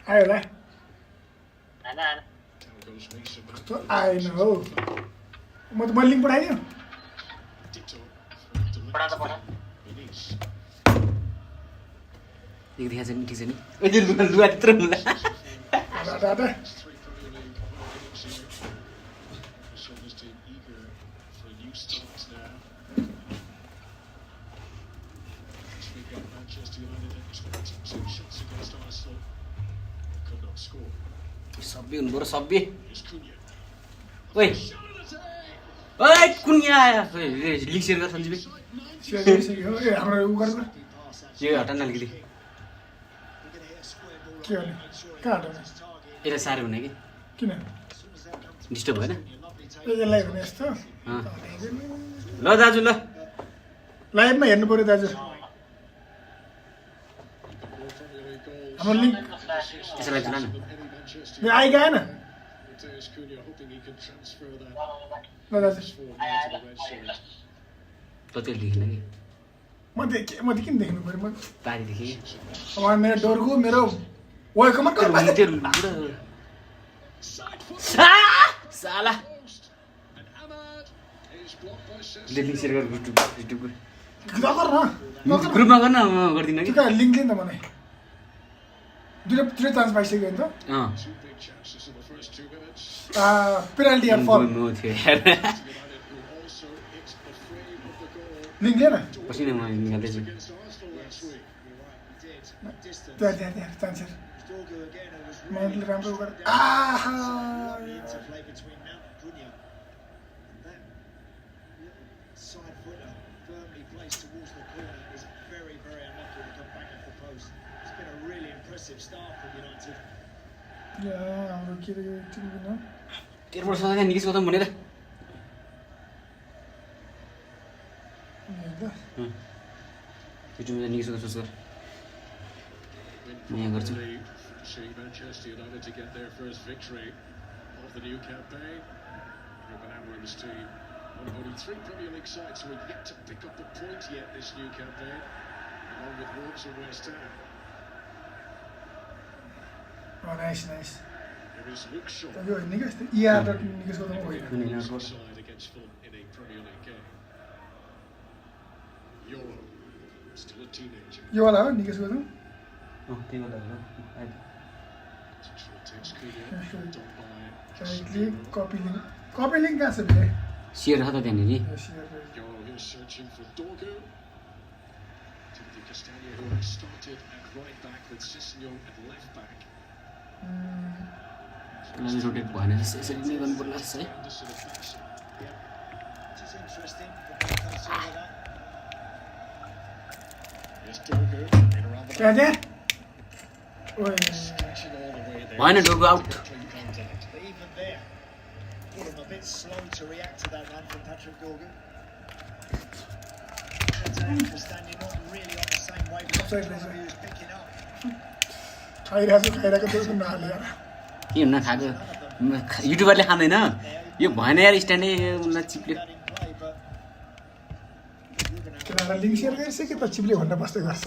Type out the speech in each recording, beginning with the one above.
आयो होला कस्तो आएन हौ म लिङ्क पठाइदियो देखिया छ नि ठिक छ नि ओइ लुगा त्यत्रो मुला दादा सबै हुनु पर्यो सबै ओइ ओइ कुन्या आयो लिक सेयर गर सञ्जीव हाम्रो उ गर्नु यो हटाउन अलिकति के गर्ने कहाँ हटाउने यसलाई साह्रो हुने कि किन डिस्टर्ब भएन यसलाई भने यस्तो ल दाजु ल लाइभमा हेर्नु पर्यो दाजु हाम्रो लिङ्क यसलाई चला न यो आइगएन ल दाजु कति लेखेन कि म किन देख्नु पर्यो म पारी देखेँ अब मेरो डोरको मेरो वेलकम साला लिङ्क सेयर गर युट्युबको ग्रुपमा गर्न गर्दिनँ कि लिङ्क लिनु त मलाई दुईटा चान्स पाइसक्यो नि त पेनाल्टी या फल लिङ्क लिएन पसिना म निकाल्दैछु त्यहाँ चान्स मैले राम्रो गरेँ हाम्रो के अरे तेरो वर्ष निकिस गौतम भनेर युट्युबमा निकिस गौतम सोच गर म यहाँ गर्छु Manchester United to get their first victory of the new campaign. Ruben Amorim's team, one of only 3 Premier League sides who are yet to pick up a point yet this new campaign, along with Wolves and West Ham. Oh, nice. There is Luke Shaw. Side against Fulham in a Premier League game. Euro, still a teenager. यो वाला हो निकेश गौतम त्यही गर्दा होला rightly copy link कहाँ छ बे share छ त त्यहाँनिर Euro is searching for Dorgu. Timothy Castagne, who had started at right back with Sissinho at left back. Rotate भएन यसरी नै गर्नुपर्ला है त्यहाँ भएन डोगो आउट खाइरहेको त्यो नहाल्यो के हुन खाएको युट्युबरले खाँदैन यो भएन यार स्ट्यान्डै उसलाई चिप्ल्यो लिङ्क सेयर गरिसक्यो त चिप्ले भनेर बस्दै गर्छ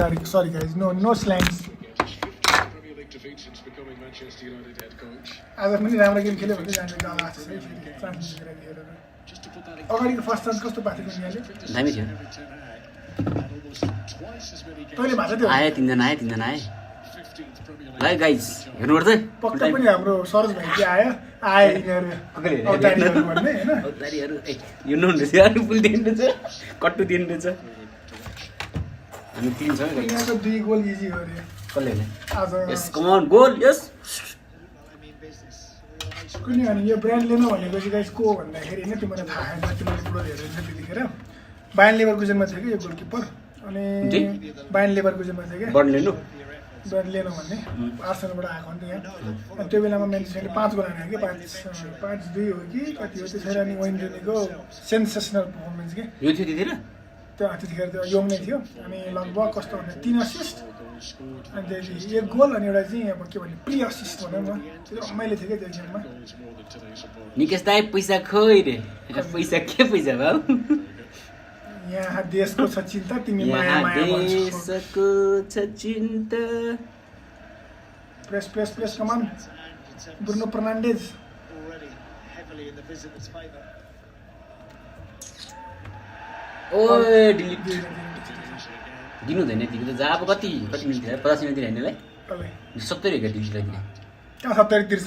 सरी गाइज नो स्ल्याङ्स आज पनि राम्रो गेम खेल्यो भने जान्छ अगाडिको फर्स्ट चान्स कस्तो पाएको थियो यहाँले दामी थियो तैँले भएको थियो आए तिनजना आए ल गाइज हेर्नुपर्छ पक्का पनि हाम्रो सरोज भाइ के आयो यिनीहरू अवतारीहरू भन्ने होइन अवतारीहरू यो नहुँदैछ फुल दिनुहुँदैछ कट्टु दिनुहुँदैछ हामी 3 छ गाइज यिनीहरूको 2 गोल इजी हो अरे कसले आज यस कम अन गोल यस कुनै अनि यो ब्रान्ड लिनु भनेपछि गाइज को भन्दाखेरि होइन तिमीलाई थाहा छैन तिमीले फुटबल हेरेर त्यतिखेर बायन लेभरकुजनमा थियो कि यो गोलकिपर अनि बायन लेभरकुजनमा थियो क्या बर्न लिनु ब्रान्ड लिनु भन्ने आर्सेनलबाट आएको नि त यहाँ अनि त्यो बेलामा म्यान्चेस्टरले 5 गोल हान्यो कि 5-2 हो कि कति हो त्यसरी अनि वेन रुनीको सेन्सेसनल पर्फर्मेन्स के यो थियो त्यतिखेर त्यतिखेर त्यो यङ नै थियो अनि लगभग कस्तो भन्दा 3 असिस्ट अनि त्यहाँदेखि 1 गोल अनि एउटा चाहिँ अब के भन्ने प्री असिस्ट भनौँ न त्यो मैले थिएँ क्या त्यो गेममा निकेश दाइ पैसा खोइ रे पैसा के पैसा भाउ यहाँ देशको छ चिन्ता तिमी माया यहाँ माया भन्छौ देशको छ चिन्ता प्रेस प्रेस प्रेस कमान ब्रुनो फर्नान्डेज ओए डिलिट दिनु हुँदैन यतिको त जा अब कति मिनट थियो 50 मिनट दिने हैनलाई 70 हो डिलिट दिने कहाँ 70 तिर्छ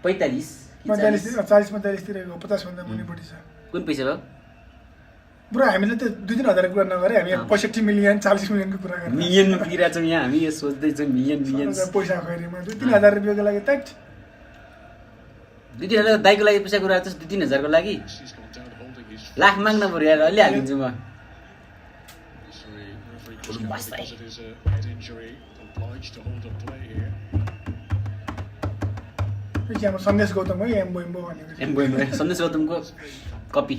45 45 40 45 तिरेको 50 भन्दा मुनिपट्टि छ कुन पैसा भयो ब्रो हामीले त 2-3 हजार कुरा नगरे हामी 65 मिलियन 40 मिलियनको कुरा गर्ने मिलियनमा पुगिरहेको छौँ यहाँ हामी यो सोच्दै छौँ मिलियन पैसा खैरीमा 2-3 हजार रुपैयाँको लागि त 2-3 हजार दाइको लागि पैसा कुरा छ 2-3 हजारको लागि लाख माग्न पर्यो यार अलि हालिदिन्छु म सन्देश गौतम है एम्बो भनेको सन्देश गौतमको कपी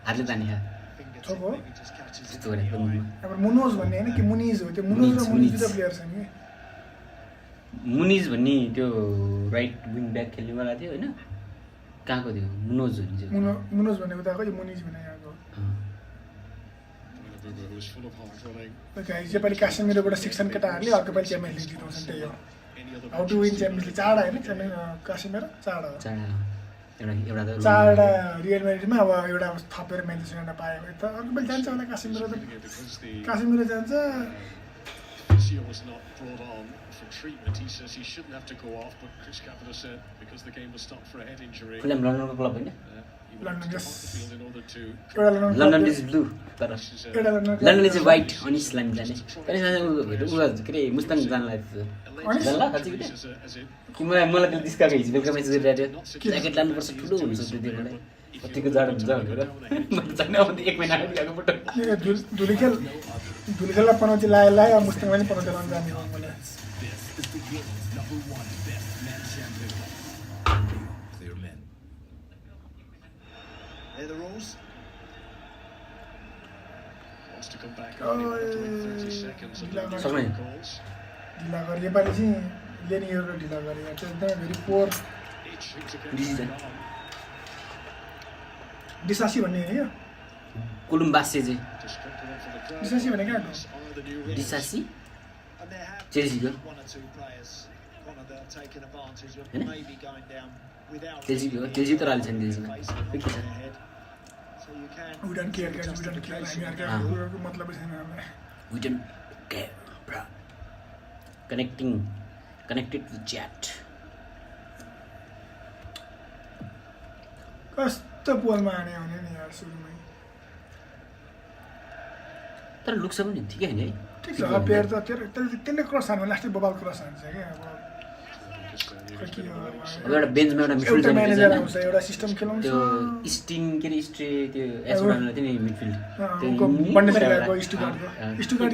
हातले तानी अब मुनोज भन्ने होइन कि मुनिज हो त्यो मुनोज र मुनिज दुईटा प्लेयर छन् कि मुनिज भन्ने त्यो राइट विङ ब्याक खेल्नेवाला थियो होइन कहाँको थियो मुनोज मुनोज भनेको त कहिले मुनिज भने यहाँको यसपालि काश्मीरबाट 6 केटाहरूले अर्को पालि च्याम्पियन्स लिग जिताउँछन् त्यही हो how to win Champions League चारवटा होइन काश्मीर चारवटा रियल म्याड्रिडमा अब एउटा थपेर म्यान्चेस्टर युनाइटेड पायो भने त अर्को पालि जान्छ होला काश्मीर जान्छ was not brought on for treatment. He says he shouldn't have to go off, but Chris Kavanagh said because the game was stopped for a head injury. Fulham Londonको क्लब हैन He went to the field in order to. London is blue तर London is white अनि इस्लाम जाने तर उगा के रे मुस्ताङ जानलाई जानला खाछि कि मलाई त्यो डिस्काको हिजो बेलुका म्याच गरिरहेको थियो ज्याकेट लानुपर्छ ठुलो हुन्छ त्यो दिनबाट कतिको जाडो हुन्छ भनेर मैले चाहिँ अब 1 महिना अगाडि गएको फोटो धुलिखेललाई पनौती लायो मुस्ताङलाई पनि पनौती लाउनु जाने हो मलाई They're the rules. Wants to come back on in 30 seconds and then calls. ढिला गरे योपालि चाहिँ लेनियरले ढिला गरे त्यो एकदमै भेरी पोर डिसासी भन्ने होइन यो कोलम्बासे चाहिँ डिसासी भने कहाँ डिसासी चेल्सीको चेल्सी त हाल्छ नि त्यसमा उडन केयर मतलब छैन हामीलाई उडन care bro connected to chat कस्तो पोलमा हाने हुने नि यार सुरुमै तर लुक्स पनि ठिकै हैन है ठीक छ प्लेयर त त्यसले क्रस हान्नु लास्टै बबाल क्रस हान्छ क्या अब एउटा बेन्चमा एउटा मिडफिल्ड म्यानेजर आउँछ एउटा सिस्टम खेलाउँछ त्यो स्टिङ के रे स्ट्रे त्यो एसोडानले त्यो मिडफिल्ड त्यो बन्डेसलिगाको स्टुगार्ट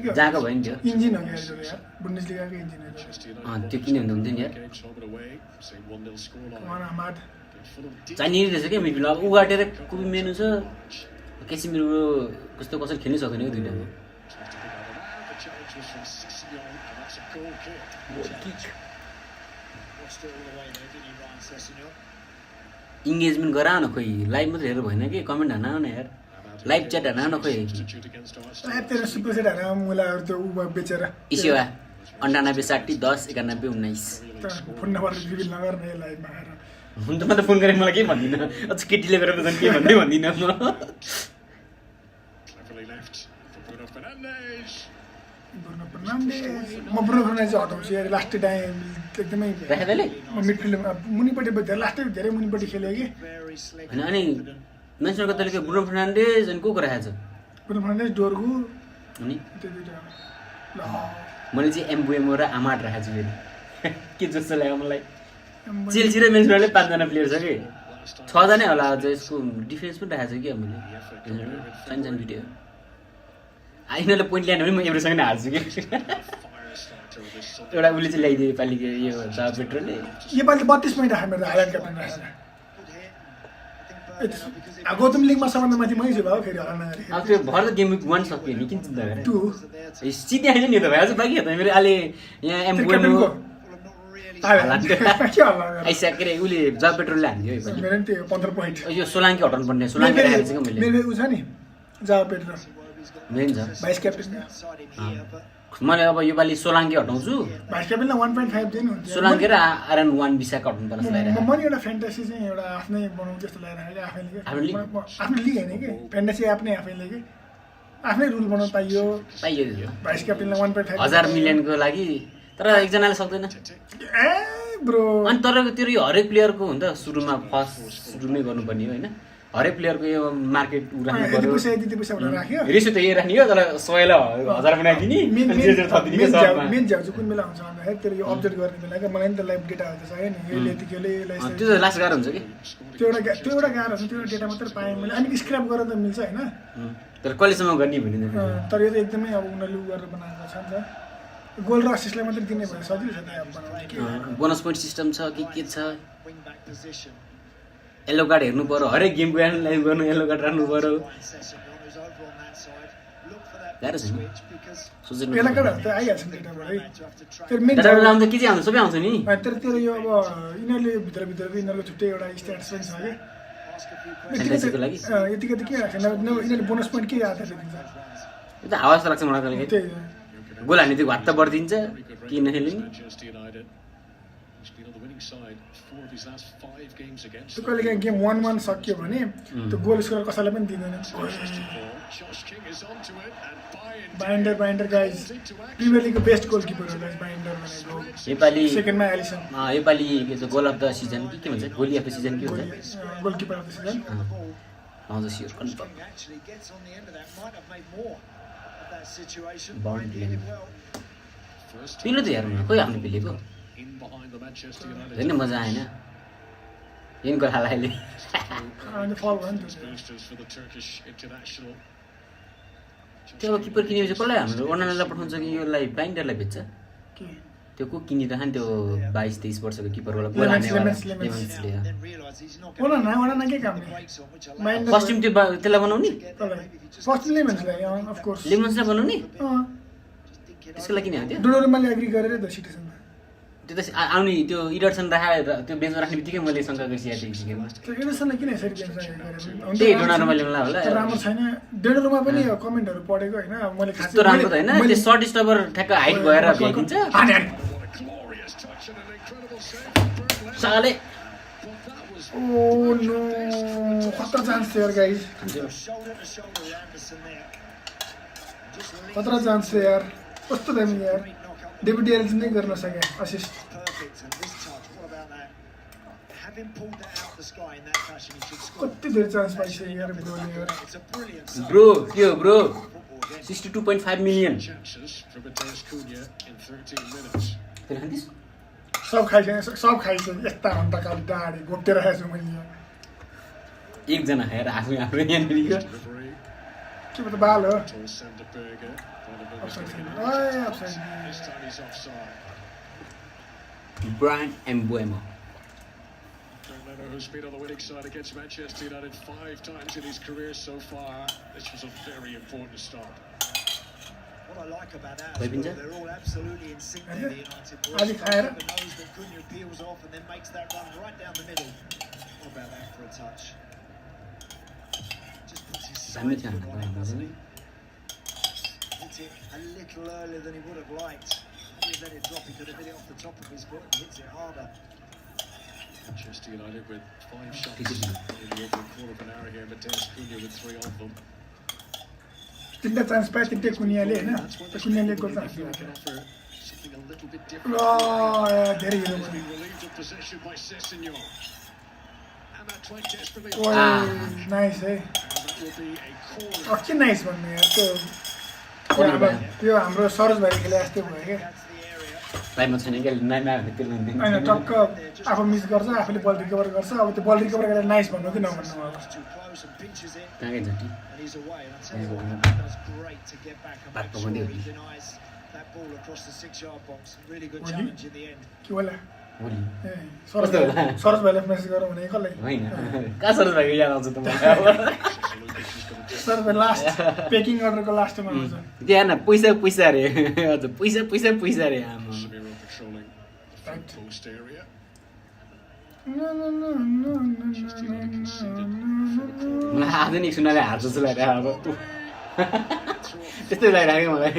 के जाको भयो नि त्यो इन्जिन हो यार बुन्डेसलिगाको इन्जिन हो त्यो किन हुन्थ्यो नि यार माद चाहिने रहेछ क्या मिडफिल्ड अब उगाटेर कुबी मेनु छ केसिमिरो कस्तो कसरी खेल्नु सक्दैन यो दुईटाको इङ्गेजमेन्ट गरा न खोइ लाइभ मात्रै हेरेर भएन कि कमेन्ट हान न यार लाइभ च्याट हान न खोइ तेरो सुपर सेट हान मुलाहरु त्यो उबा बेचेर इस्योवा 98 60 10 91 19 फोन नम्बर रिभिल नगर्ने लाइभमा आएर हुन्छ म त फोन गरेँ मलाई केही भन्दिन अझ केटीले गरेर झन् के भन्दै भन्दिन म ब्रुनो फर्नान्डेज हटाउँछु यार लास्ट टाइम एकदमै राखेले म मिडफिल्डमा मुनिपट्टि लास्टै धेरै मुनिपट्टि खेल्यो कि हैन अनि मान्छेहरुको तरिका ब्रुनो फर्नान्डेज अनि को राखेछ ब्रुनो फर्नान्डेज डोर्गु अनि त्यो दुईटा ल मैले चाहिँ एम्बुएमो र आमाड राखेछु फेरि के जस्तो लाग्यो मलाई चेल्सी र मेन्सले 5 जना प्लेयर छ कि 6 जनै होला अझ यसको डिफेन्स पनि राखेछु के मैले सानो सानो भिडियो यिनीहरूले पोइन्ट ल्याएन भने म एभ्रीसँग नै हाल्छु कि एउटा उसले चाहिँ ल्याइदियो योपालिको यो पेट्रोलले योपालि 32 पोइन्ट राख्यो मेरो हाइल्यान्ड क्याप्टन राखेर गौतम लिगमा सबभन्दा माथि मै छु भाउ फेरि हराउन गरे अब त्यो भर त गेम 1 सक्यो नि किन चिन्ता गरे 2 सिधै हैन नि त भाइ अझ बाँकी त मेरो अहिले यहाँ एम्बुएमो के हल्ला गरेर आइसक्यो के अरे उसले जब पेट्रोलले हान्थ्यो योपालि मेरो नि त्यो 15 पोइन्ट यो सोलाङ्की हटाउनु पर्ने सोलाङ्की राखेको चाहिँ मैले मेरो उ छ नि जावा पेट्रो मेन छ भाइस क्याप्टेन मैले अब योपालि सोलाङ्की हटाउँछु भाइस क्याप्टेनलाई 1.5 दिनु हुन्छ सोलाङ्की र आरएन 1 बिसाक हटाउनु पर्छ म नि एउटा फ्यान्टेसी चाहिँ एउटा आफ्नै बनाउँ जस्तो लागिरहेको आफैले आफ्नो लिग होइन कि फ्यान्टेसी आफैले कि आफ्नै रुल बनाउनु पाइयो भाइस क्याप्टेनलाई 1.5 1000 मिलियनको लागि तर एकजनाले सक्दैन ए ब्रो अनि तर त्यो यो हरेक प्लेयरको हुन्छ सुरुमा फर्स्ट सुरु नै गर्नुपर्ने हो होइन हरेक प्लेयरको यो मार्केट राख्नु पर्यो यति पैसा भनेर राख्यो रेसो त यही राख्ने हो तर 100 बनाइदिने मेन झ्याउ चाहिँ कुन बेला हुन्छ भन्दाखेरि त्यो यो अपडेट गर्ने बेला क्या मलाई नि त लाइभ डेटा हुन्छ छैन यसले यतिखेले त्यो त लास्ट गाह्रो हुन्छ कि त्यो एउटा गाह्रो हुन्छ त्यो एउटा डेटा मात्रै पाएँ मैले अनि स्क्रैप गरेर त मिल्छ होइन तर कहिलेसम्म गर्ने भने तर यो त एकदमै अब उनीहरूले उ गरेर बनाएको छ नि त गोल र असिस्टलाई मात्रै दिने भए सजिलो छ त अब बनाउने बोनस पोइन्ट सिस्टम छ के छ येलो कार्ड हेर्नु पर्यो हरेक गेमको एनालाइज गर्नु येलो कार्ड राख्नु पर्यो गाह्रो छ नि सोच्नु यसलाई कार्डहरू त आइहाल्छ नि डेटाबाटै त्यो मेन आउँछ के चाहिँ आउँछ सबै आउँछ नि तर त्यो यो अब यिनीहरूले भित्रको यिनीहरूको छुट्टै एउटा स्ट्याट्स पनि छ कि यतिकै त के राख्छ यिनीहरूले बोनस पोइन्ट के आधारले दिन्छ यो त हावा जस्तो लाग्छ मलाई कहिले त्यही गोल हान्ने त्यो भात त बढिदिन्छ कि नखेल्ने त्यो कहिले काहीँ गेम 1-1 सक्यो भने त्यो गोल स्कोर कसैलाई पनि दिँदैन बाइन्डर गाइज प्रिमियर लिगको बेस्ट गोलकिपर हो गाइज बाइन्डर भनेको नेपाली सेकेन्डमा एलिसन नेपाली के छ गोल अफ द सिजन के भन्छ गोली अफ द सिजन के हुन्छ गोलकिपर अफ द सिजन आउँछ स्योर कन्फर्म पिलो त हेर्नु न खोइ आफ्नो पिलेको होइन मजा आएन यिनको हालैले त्यो अब किपर किनेपछि कसलाई हाम्रो ओनानालाई पठाउँछ कि यसलाई बाइन्डरलाई बेच्छ त्यो को किनिरहन् त्यो 22-23 वर्षको किपरवाला गोल हान्नेवाला कस्ट्युम त्यो त्यसलाई बनाउने लेमन्सलाई बनाउने त्यसको लागि किन हो त्यो डोडोरुमाले एग्री गरेर द सिटिजन त्यो त आउने त्यो इडर्सन राखेर त्यो बेचमा राख्ने बित्तिकै मैले शङ्का गरिसकेको थिएँ गेममा त्यो इडर्सनलाई किन यसरी बेच्छ त्यही डोनारुमाले मलाई होला राम्रो छैन डेडोरुमा पनि कमेन्टहरू पढेको होइन मैले खास त्यस्तो राम्रो त होइन त्यो सर्ट स्टपर ठ्याक्क हाइट भएर भ्याइदिन्छ साले ओ नो खतरा चान्स थियो यार गाइस खतरा चान्स थियो यार कस्तो दामी यार डेभिड एलिसन नै गर्न सके असिस्ट कति धेरै चान्स पाइसक्यो यार ब्रो के हो ब्रो 62.5 मिलियन सब खाइसक्यो यस्ता भन्दा काली डाँडी घोप्टेर खाएको छु मैले एकजना खाएर आफै आफ्नो यहाँनिर के भन्छ बाल हो Brian Mbeumo. Who's been on the winning side against Manchester United 5 times in his career so far. This was a very important stop. What I like about that is they're all absolutely in sync there, the United boys. The nose that Cunha peels off and then makes that run right down the middle. What about that for a touch? Just puts his side foot on it, doesn't he? Hits it a little earlier than he would have liked. If he let it drop, he could have hit it off the top of his foot and hits it harder. Manchester United with 5 shots in the opening quarter of an hour here, but Dennis Cunha with 3 of them. तिनवटा chance पायो तिनटै कुनियाले होइन कुनियाले goal chance धेरै hero nice है के nice भन्नु यार त्यो हाम्रो सरोज भाइ खेले जस्तै भयो क्या टाइममा छैन क्या होइन टक्क आफू मिस गर्छ आफूले बल रिकभर गर्छ अब त्यो बल रिकभर गरेर नाइस भन्नु कि नभन्नु अब कहाँकै झट्टी के होला सरोज भाइलाई मेसेज गरौँ भने कसलाई होइन कहाँ सरोज भाइको याद आउँछ त सरोज भाइ लास्ट पेकिङ अर्डरको लास्टमा आउँछ त्यहाँ न पैसा अरे हजुर पैसा अरे आमा post area. मलाई आधुनिक सुनाले हार जस्तो लागिरहेको अब त्यस्तै लागिरहेको मलाई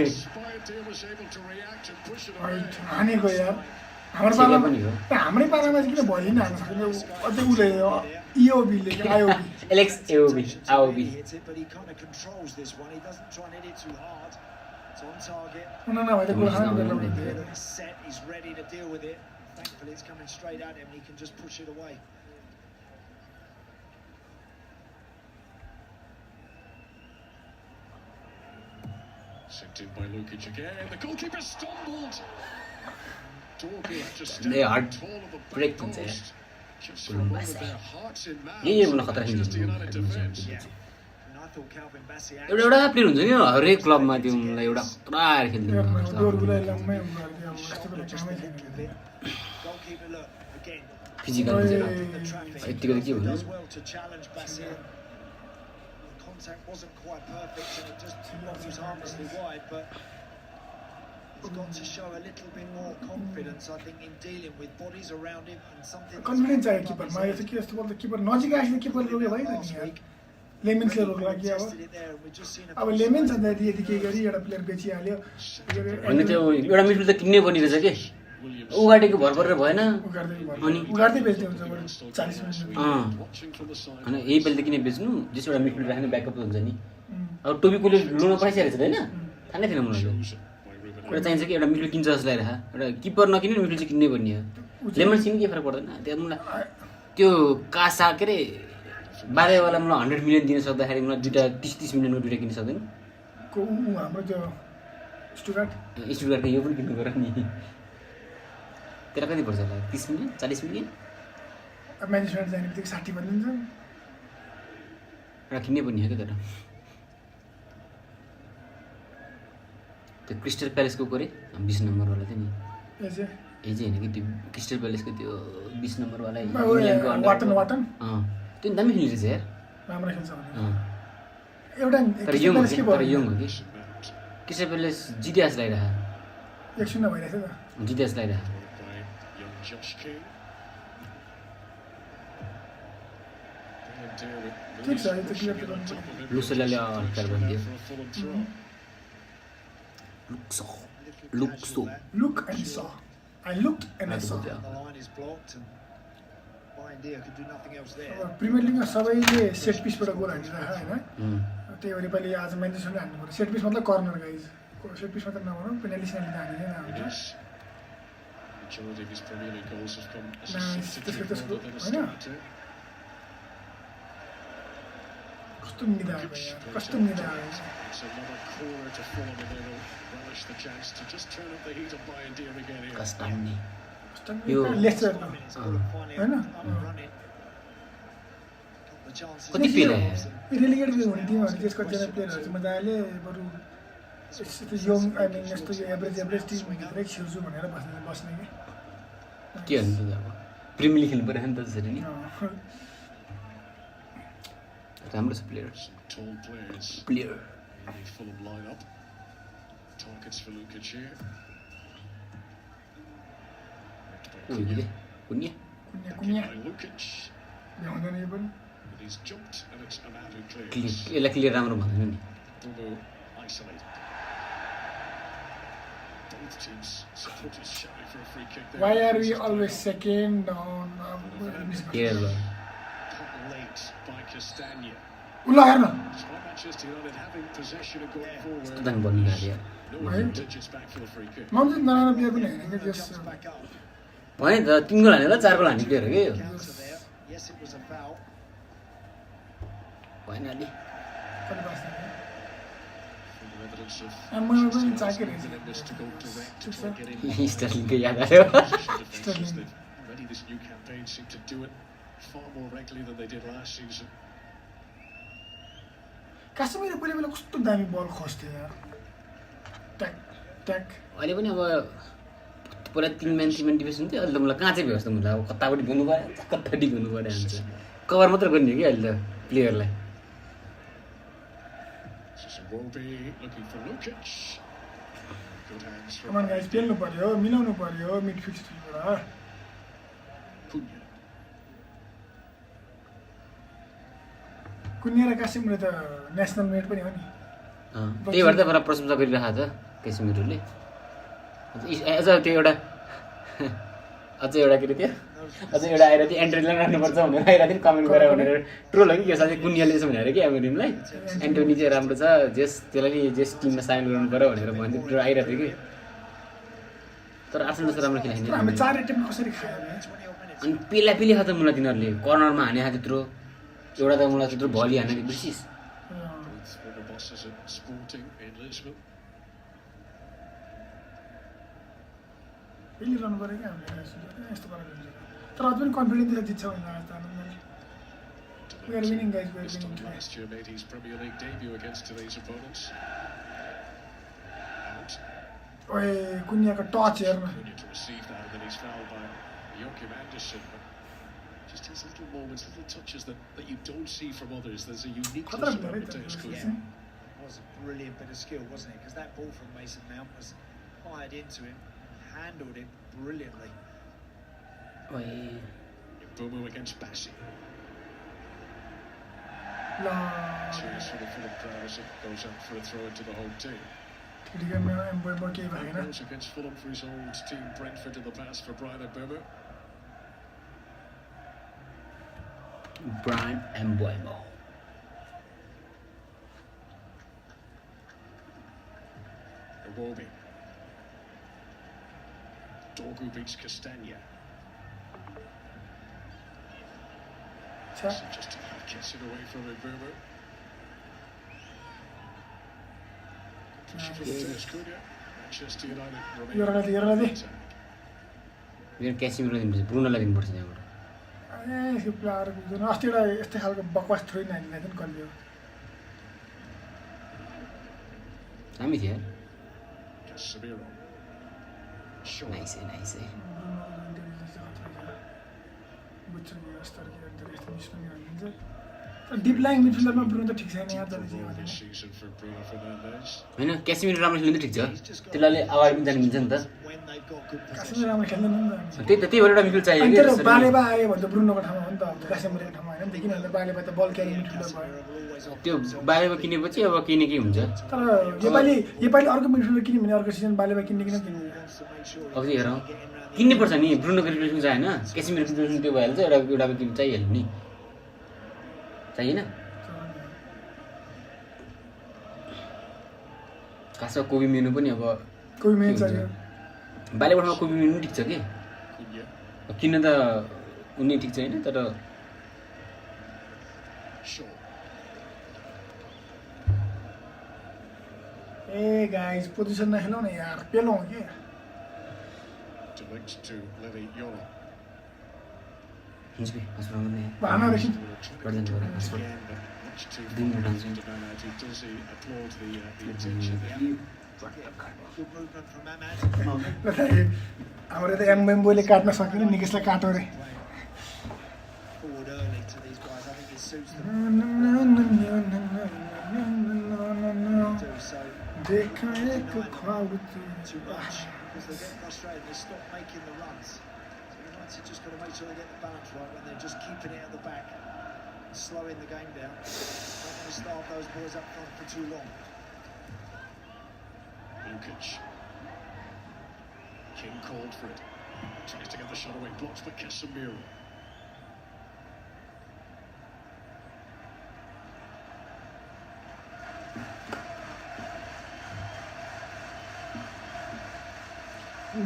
हानेको यार हाम्रो हाम्रै पारामा चाहिँ किन भरि नै हान्न सक्दैन अझै उसले इओबीले आइओबी एलेक्स एओबी आओबी नभए त goal Khan set, he's ready to deal with it. Thankfully, it's coming straight at him. He can just push it away. Sent in by Lukic again. The goalkeeper stumbled. They are break हुन्छ यार यही मलाई खतरा खेल्छ एउटा player हुन्छ नि हरेक क्लबमा त्यो मलाई एउटा खतरा खेल्दिनु फिजिकल हुन्छ यतिको के भन्नु Contact wasn't quite perfect and it just was harmlessly wide, but he's got to show a little bit more confidence, I think, in dealing with bodies around him and something. Confidence चाहिए keeper मैं ऐसे कि इस्तेमाल तो keeper Nozick आशे keeper लोगे भाई नहीं यार लेमेंस ले लोग लगी अब लेमेंस अंदर दिए दिखे गरी ये प्लेयर बेची आलियो अनि त्यो एउटा मिडफिल्ड त किन्नै पर्ने रहेछ के उगाडेको भर परेर भएन अनि उगाड्दै बेच्दै हुन्छ बरु 40 मिनेट अनि यही बेल त किन बेच्नु जस एउटा मिडफिल्ड राख्ने ब्याकअप हुन्छ नि अब टोबीकोले लुन पाइसकेको छ हैन थाहा नै थिएन मलाई एउटा चाहिन्छ कि एउटा मिडफिल्ड किन्छ जस्तो लागिरहेको एउटा किपर नकिन्नु मिडफिल्ड चाहिँ किन्नै पर्ने हो लेमन सिन के फरक पर्दैन त्यो मलाई त्यो कासा के रे बारेवाला मलाई 100 मिलियन दिन सक्दाखेरि मलाई दुईटा 30 मिलियनको दुईटा किन्न सक्दैन को हाम्रो त्यो स्टुडन्टको यो पनि किन्नु पर्यो नि तेरा कति पर्छ होला 30 मिलियन 40 मिलियन अब म्यानेजमेन्ट जाने बित्तिकै 60 भनिदिन्छ एउटा किन्नै पर्ने हो के तर त्यो क्रिस्टल प्यालेसको गरे 20 नम्बर वाला थियो नि एजे हैन कि त्यो क्रिस्टल प्यालेसको त्यो 20 नम्बर वाला इङ्ग्ल्यान्डको वाटन त्यो दामी खेल्ने रहेछ यार राम्रो खेल्छ भने एउटा तर यङ हो कि क्रिस्टल प्यालेस जिटिएस लागिरहेको एकछिन भइरहेछ त जिटिएस लागिरहेको ठीक छ यो त क्लियर गर्नु लुसोलाले हल्का भन्दियो Look and saw. I looked and I saw. The line is blocked and India could do nothing else there. Premier लिगमा सबैले सेट पिसबाट गोल हानिरहेको हैन त्यही भएर पनि आज म्यानेजरले हान्नु पर्यो सेट पिस मतलब कर्नर गाइज सेट पिस मात्र नभनौँ पेनाल्टी स्याल्टी हानिदैन हुन्छ Majority of his Premier League goals have come as a हैन कस्तो निदा आयो कस्तो निदा आयो It's another corner to Fulham and they'll relish the chance to just turn up the heat of India again here. कस्तान्नी यो Lester हैन कति फेल है रिलिगेट हुने टिमहरु त्यसको जना प्लेयरहरु मजाले बरु यस्तो यङ आई मिन यस्तो एभरेज टिम भित्रै छिर्छु भनेर बस्ने के हुन्छ अब प्रिमियर लिग खेल्नु पर्यो नि त त्यसरी नि राम्रो छ player Tall players. Player The Fulham lineup. Targets for Lukic here. कुन्या कुन्या By Lukic. भ्याउँदैन नि पनि But he's jumped and it's an out who clears. Clear यसलाई क्लियर राम्रो भन्दैन नि Bobo isolated. Both teams supporters shouting for a free kick there. Why are we always second down? here Caught late by Castagna. उला हेर्न Despite Manchester United having possession and going forward. कतान बन्ने गाडी यार No advantages back for the free kick. Mummy नराम्रो player पनि हैन के जस होइन त 3 गोल हानेर 4 गोल हान्ने प्लेयर हो के यो Yes, it was a foul. भएन अलि कति पास Further evidence of मैले पनि चाके willingness to go direct to try and get in. स्टर्लिङको याद आयो Defenders that already this new campaign seem to do it far more regularly than they did last season. Kashmir पहिले बेला कस्तो दामी बल खस्थे यार ट्याक ट्याक अहिले पनि अब पुरा 3 म्यान डिफेन्स हुन्थ्यो अहिले त मलाई कहाँ चाहिँ व्यवस्था हुन्छ अब कतापट्टि घुम्नु पऱ्यो कतापट्टि घुम्नु पऱ्यो हुन्छ कभर मात्र गर्ने हो कि अहिले त प्लेयरलाई This is Iwobi looking for Lukic. Good hands from come on guys पेल्नु पर्यो मिलाउनु पर्यो मिडफिल्डबाट कुन्या र कासिमले त नेसनल मेट पनि हो नि त्यही भएर त पुरा प्रशंसा गरिरहेको छ केसिमिरोले अझ त्यो एउटा अझै एउटा के अरे त्यो अझै एउटा आएर त्यो एन्टोनीलाई राख्नुपर्छ भनेर आइरहेको थियो कमेन्ट गरेर भनेर ट्रोल हो कि यो साथै कुन्याले यसो भनेर कि एमोरिमलाई एन्टोनी चाहिँ राम्रो छ त्यसलाई नि जेस टिममा साइन गराउनु पऱ्यो भनेर भन्दै ट्रोल आइरहेको थियो कि तर आर्सेनल जस्तो राम्रो खेलाइन्छ हामी 4 एटेम्प कसरी खायो अनि पेली खायो त मलाई तिनीहरूले कर्नरमा हाने त्यत्रो एउटा त मलाई त्यत्रो भली हाने बिर्सिस Former bosses at Sporting in Lisbon. पेली रन गरे क्या हामीले यस्तो पाराले हुन्छ तर अझै पनि कन्फिडेन्स जित्छ भन्ने लाग्छ आनन्दले We are winning, guys. We are winning today. Last year made his Premier League debut against today's opponents. Out. ओए कुन्याको टच हेर्न Cunha to receive that, and then he's fouled by Joachim Andersen. But just his little moments, little touches that you don't see from others. There's a uniqueness खतरा about धेरै Mateus छ Cunha. It was a brilliant bit of skill, wasn't it? Because that ball from Mason Mount was fired into him, handled it brilliantly. Bomo against Bassi. ल Cheers for the Fulham crowd as it goes out for a throw into the home team. ठिकै मेरो एम्बोयमा केही भएन Goes against Fulham for his old team Brentford in the past for Brian Bomo. Brian Mbeumo. Iwobi. Dorgu beats Castagna. छ Just gets it away from Mbeumo. Pushing for Mateus Cunha. Manchester United यो remain run they attack. मेरो क्यासिमिरो दिनुपर्छ ब्रुनोलाई दिनुपर्छ त्यहाँबाट ए यो player जुन अस्ति एउटा यस्तै खालको बकवास थ्रो नानीलाई पनि कल्यो दामी थियो Casemiro. Shaw. नाइस है बुझ्छ नि स्तर के अन्त यस्तो मिस पनि हालिदिन्छ तर डिप लाइन मिडफिल्डरमा ब्रुनो त ठिक छैन यार जति जे This भने season for Bruno Fernandes. होइन क्यासिमिरो राम्रो खेल्नु त ठिक छ त्यसलाई अगाडि पनि जानु मिल्छ नि त When they've got good कासिमले राम्रो खेल्दैन नि त त्यही भएर एउटा मिडफिल्ड चाहियो अनि कि तर त्यसरी। बालेबा आयो भने त ब्रुनोको ठाउँमा हो नि त कासिमको ठाउँमा होइन नि त किनभने बालेबा त बल क्यारी मिडफिल्डर भयो त्यो बाहिरको किनेपछि अब किने के हुन्छ तर योपालि अर्को मिडफिल्डर किन्यो भने अर्को सिजन बालेबा किन्ने किन किन्ने अब चाहिँ हेरौँ किन्नै पर्छ नि ब्रुनोको रिप्लेसमेन्ट चाहिँ होइन क्यासिमिरो रिप्लेसमेन्ट त्यो भइहाल्छ एउटा किन चाहिहाल्यो नि चाहिएन खासमा कोबी मेनु पनि अब कोही मेन चाहियो बालेबोटमा कोबी मेनु पनि ठिक छ कि Cunha. अब किन्न त उनी ठिक छैन तर Shaw. ए गाइस पोजिसन नखेलौँ न यार पेलौँ के To links to Lenny Yoro. हुन्छ कि हस्पिटलमा नै भानादेखि गर्दैन गएर Again, but much too Didn't far dance, to man out. He does applaud the intention there. good movement from Ahmad. हाम्रो त एमएमबोले काट्न सकेन निकेशलाई काट्यो रे Forward early to these guys. I think it suits them to do so. देखा एक ख्वाब Too much because they get frustrated. They stop making the runs. So United just got to make sure they get the balance right when they're just keeping it at the back, slowing the game down. Don't want to starve those boys up front for too long. Lukic. King called for it. Tries to get the shot away. Blocks by Casemiro.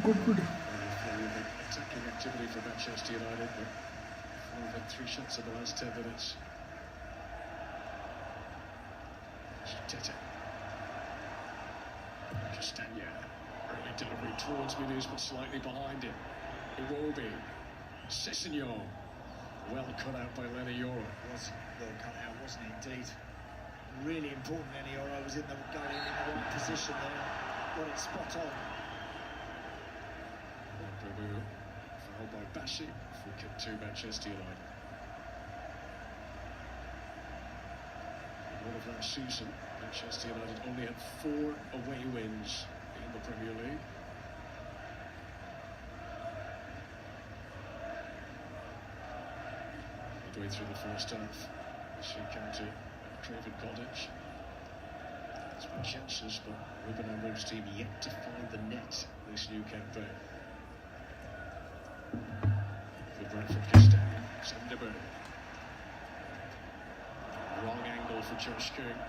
Good good Attacking activity for Manchester United, but we've had 3 shots in the last 10 minutes. Tete. Castagna. Early delivery towards Menez, but slightly behind him. Iwobi. Sessegnon. Well cut out by Lenny Yoro. Was well cut out, wasn't it? Indeed. Really important. Lenny Yoro was in the going in the right position there. Got it spot on. Bruno fouled by Bassi. Free kick to Manchester United. All of last season, Manchester United only had 4 away wins in the Premier League. Midway through the first half, She county at Craven Cottage. There's been chances, but Ruben Amorim's team yet to find the net this new campaign. For Bradford Castagne, Sanderberg. Wrong angle for Josh King.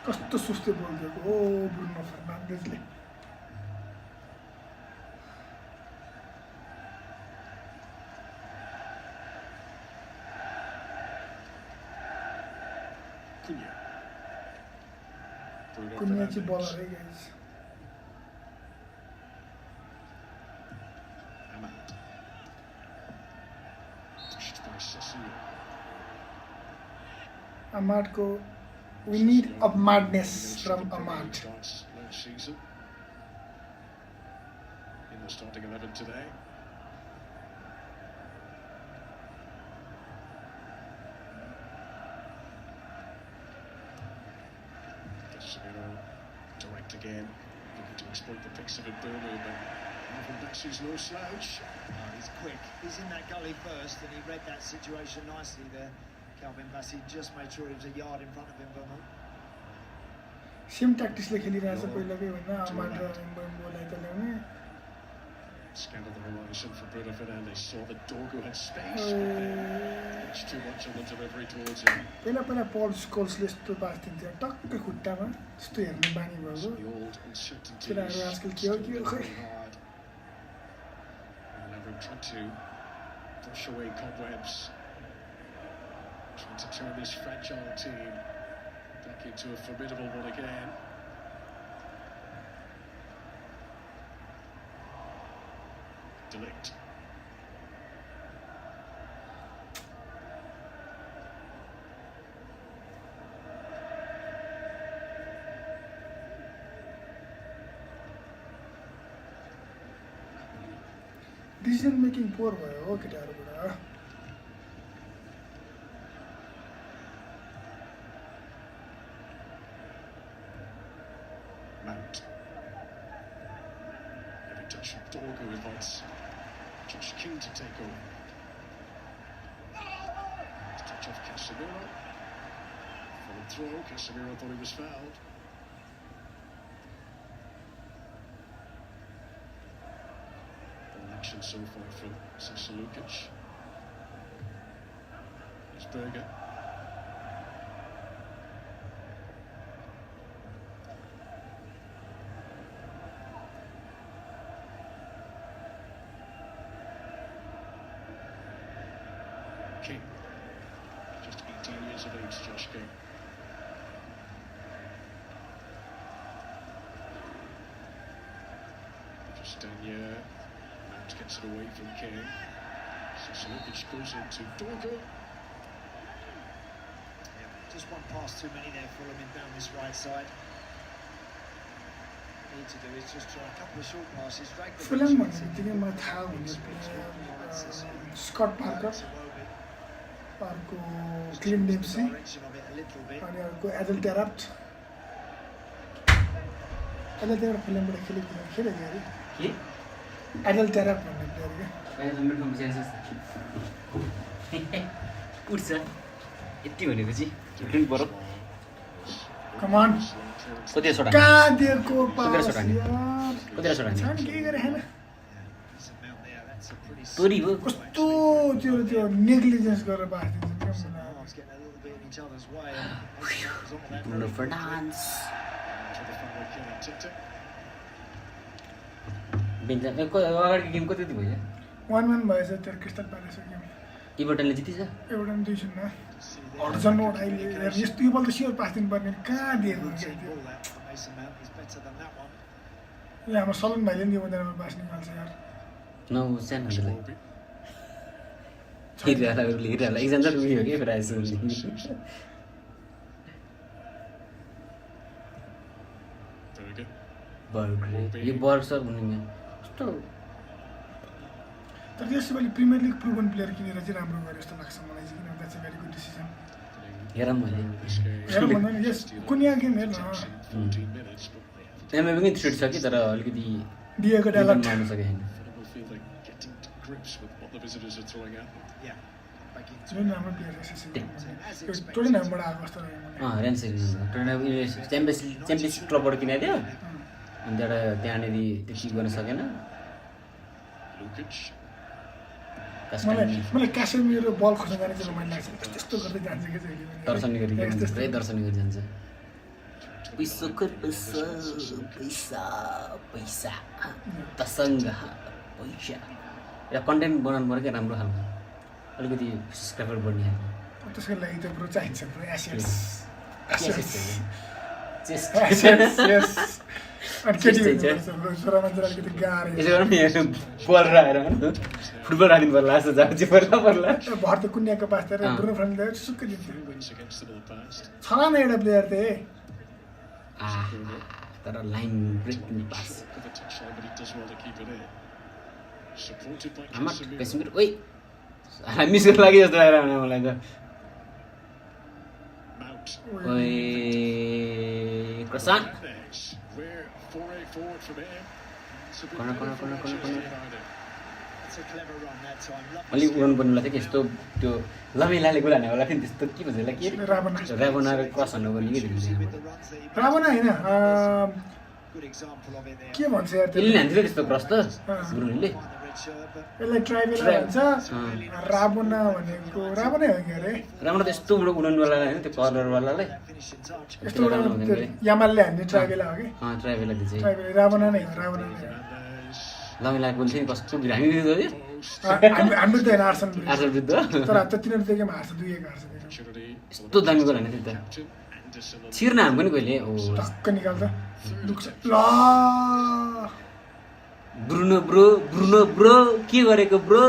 कस्तो सुस्ते बल दिएको हो Bruno फर्नान्डेजले कुन्या चाहिँ bowler है guys Ahmadको we need a madness from Ahmad. In the starting 11 today. Casemiro direct again, looking to exploit the picks of Mbeumo, but Marvin Bassey's no slouch. Oh, he's quick. He's in that gully first, and he read that situation nicely there. Calvin Bassey just made sure he was a yard in front of him. Same ट्याक्टिसले खेलिरहेछ पहिलाकै भन्दा अमाड र emboli त ल्याउने Scanned the horizon for Bruno Fernandes, saw that Dorgu had space. It's too much on the delivery towards him. पहिला पहिला पल स्कोल्सले यस्तो पास दिन्थ्यो टक्क खुट्टामा त्यस्तो हेर्ने बानी भएको केटाहरू आजकल के हो खै Trying to brush away cobwebs, trying to turn this fragile team back into a formidable one again. Delict. Decision making poor भयो हो केटाहरूबाट Mount. Every touch from Dorgu invites Josh King to take over. Touch off Casemiro. Full throw. Casemiro thought he was fouled. Ball action so far from Sasa Lukic. Here's Berger. King, just 18 years of age, Josh King. Just down here, Mount gets it away from King. Sasulukic goes into Dorgu. Yeah, just one pass too many there, Fulham in down this right side. Need to do is just try a couple of short passes, drag the film भन्ने बित्तिकै मलाई थाहा हुने Scott Parker अर्को clean Dempsey अनि अर्को एडल टेराप्ट एडल टेराप्ट फिल्मबाट खेलेको अरे के एडल टेराप्ट भन्ने प्लेयर के उठ्छ यति भनेपछि उठ्नु पर्यो कमान कति छोटा कहाँ दिएको पास कति छोटा छन् के गरे हैन तोरी हो कस्तो त्यो नेग्लिजेन्स गरेर पास दिन्छ ब्रुनो फर्नान्डेस बेन्जा अगाडिको गेम कति भयो 1-1 भएछ त्यो क्रिस्टल प्यालेसको गेम इभर्टनले जितेछ एभर्टन 2-0 हडसन अहिले यस्तो यो बल त स्योर पास दिनुपर्ने कहाँ दिएको हुन्छ त्यो यहाँ हाम्रो सलन भाइले नि यो बजारमा पास निकाल्छ यार नौ सानोलाई हेरिरहेला एकजना चाहिँ उयो के प्राइस यो वर्षर हुने कस्तो तर त्यसो भए प्रिमियर लिग प्रुभन प्लेयर किनेर चाहिँ राम्रो गरे जस्तो लाग्छ मलाई चाहिँ किनभने that's a very good decision हेरौँ मैले हेरौँ भन्दा नि यस कुनिया गेम हेर्न एमए पनि थ्रेड छ कि तर अलिकति दिएको डालट मार्नु सकेको छैन Grips with what the visitors are throwing at them. Yeah, back into जुन राम्रो प्लेयर एसएससी टोटेनहमबाट आएको जस्तो लाग्यो मलाई रेन्सेल च्याम्पियनसिप क्लबबाट किनेको थियो अनि त्यहाँनिर त्यति गर्न सकेन मलाई काश्मीरको बल खोज्न जाने चाहिँ रमाइलो लाग्छ त्यस्तो गर्दै जान्छ कि दर्शन गरी पुरै दर्शन गरी जान्छ पैसा तसँग पैसा एउटा कन्टेन्ट बनाउनु पऱ्यो क्या राम्रो खालको अलिकति सब्सक्राइबर बढ्ने खालको त्यसको लागि त पुरो चाहिन्छ पुरो एसेट्स अनि छोरा मान्छे अलिकति गाह्रो यसो गर्नु नि बल राखेर फुटबल राखिदिनु पर्ला जस्तो जान्छ पर्ला भर त कुन्याको पास त ब्रुनो फर्नान्डेज सुक्कै दिन्थ्यो छला न एउटा प्लेयर त तर लाइन ब्रेकिङ पास आमा पेसमेकर ओइ मिस गर्न लागि जस्तो आएर मलाई त ओइ क्रसान अलिक उडाउनु पर्ने होला थियो कि यस्तो त्यो लमेलाले गोल हाने होला थियो नि त्यस्तो के भन्छ होला के राबना र क्रस हान्नु पर्ने के राबना होइन के भन्छ यार त्यसले हान्थ्यो त्यस्तो क्रस त ब्रुनोले यसलाई ट्राइबेल भन्छ राबना भनेको राबनै हो कि अरे राम्रो त यस्तो उडाउनुवाला होइन त्यो कलरवालालाई यस्तो यामालले हान्ने ट्राइबेल हो कि ट्राइबेला त्यो चाहिँ ट्राइबेल राबना नै हो राबना नै हो लमेलाको गोल थियो नि कस्तो हामी विरुद्ध थियो हाम्रो त होइन आर्सन विरुद्ध तर त तिनीहरू त्यो गेम हार्छ 2-1 हार्छ यस्तो दामी गोल हाने त्यो त छिर्न हाम पनि कहिले हो टक्क निकाल्छ दुख्छ ल ब्रुनो ब्रो के गरेको ब्रो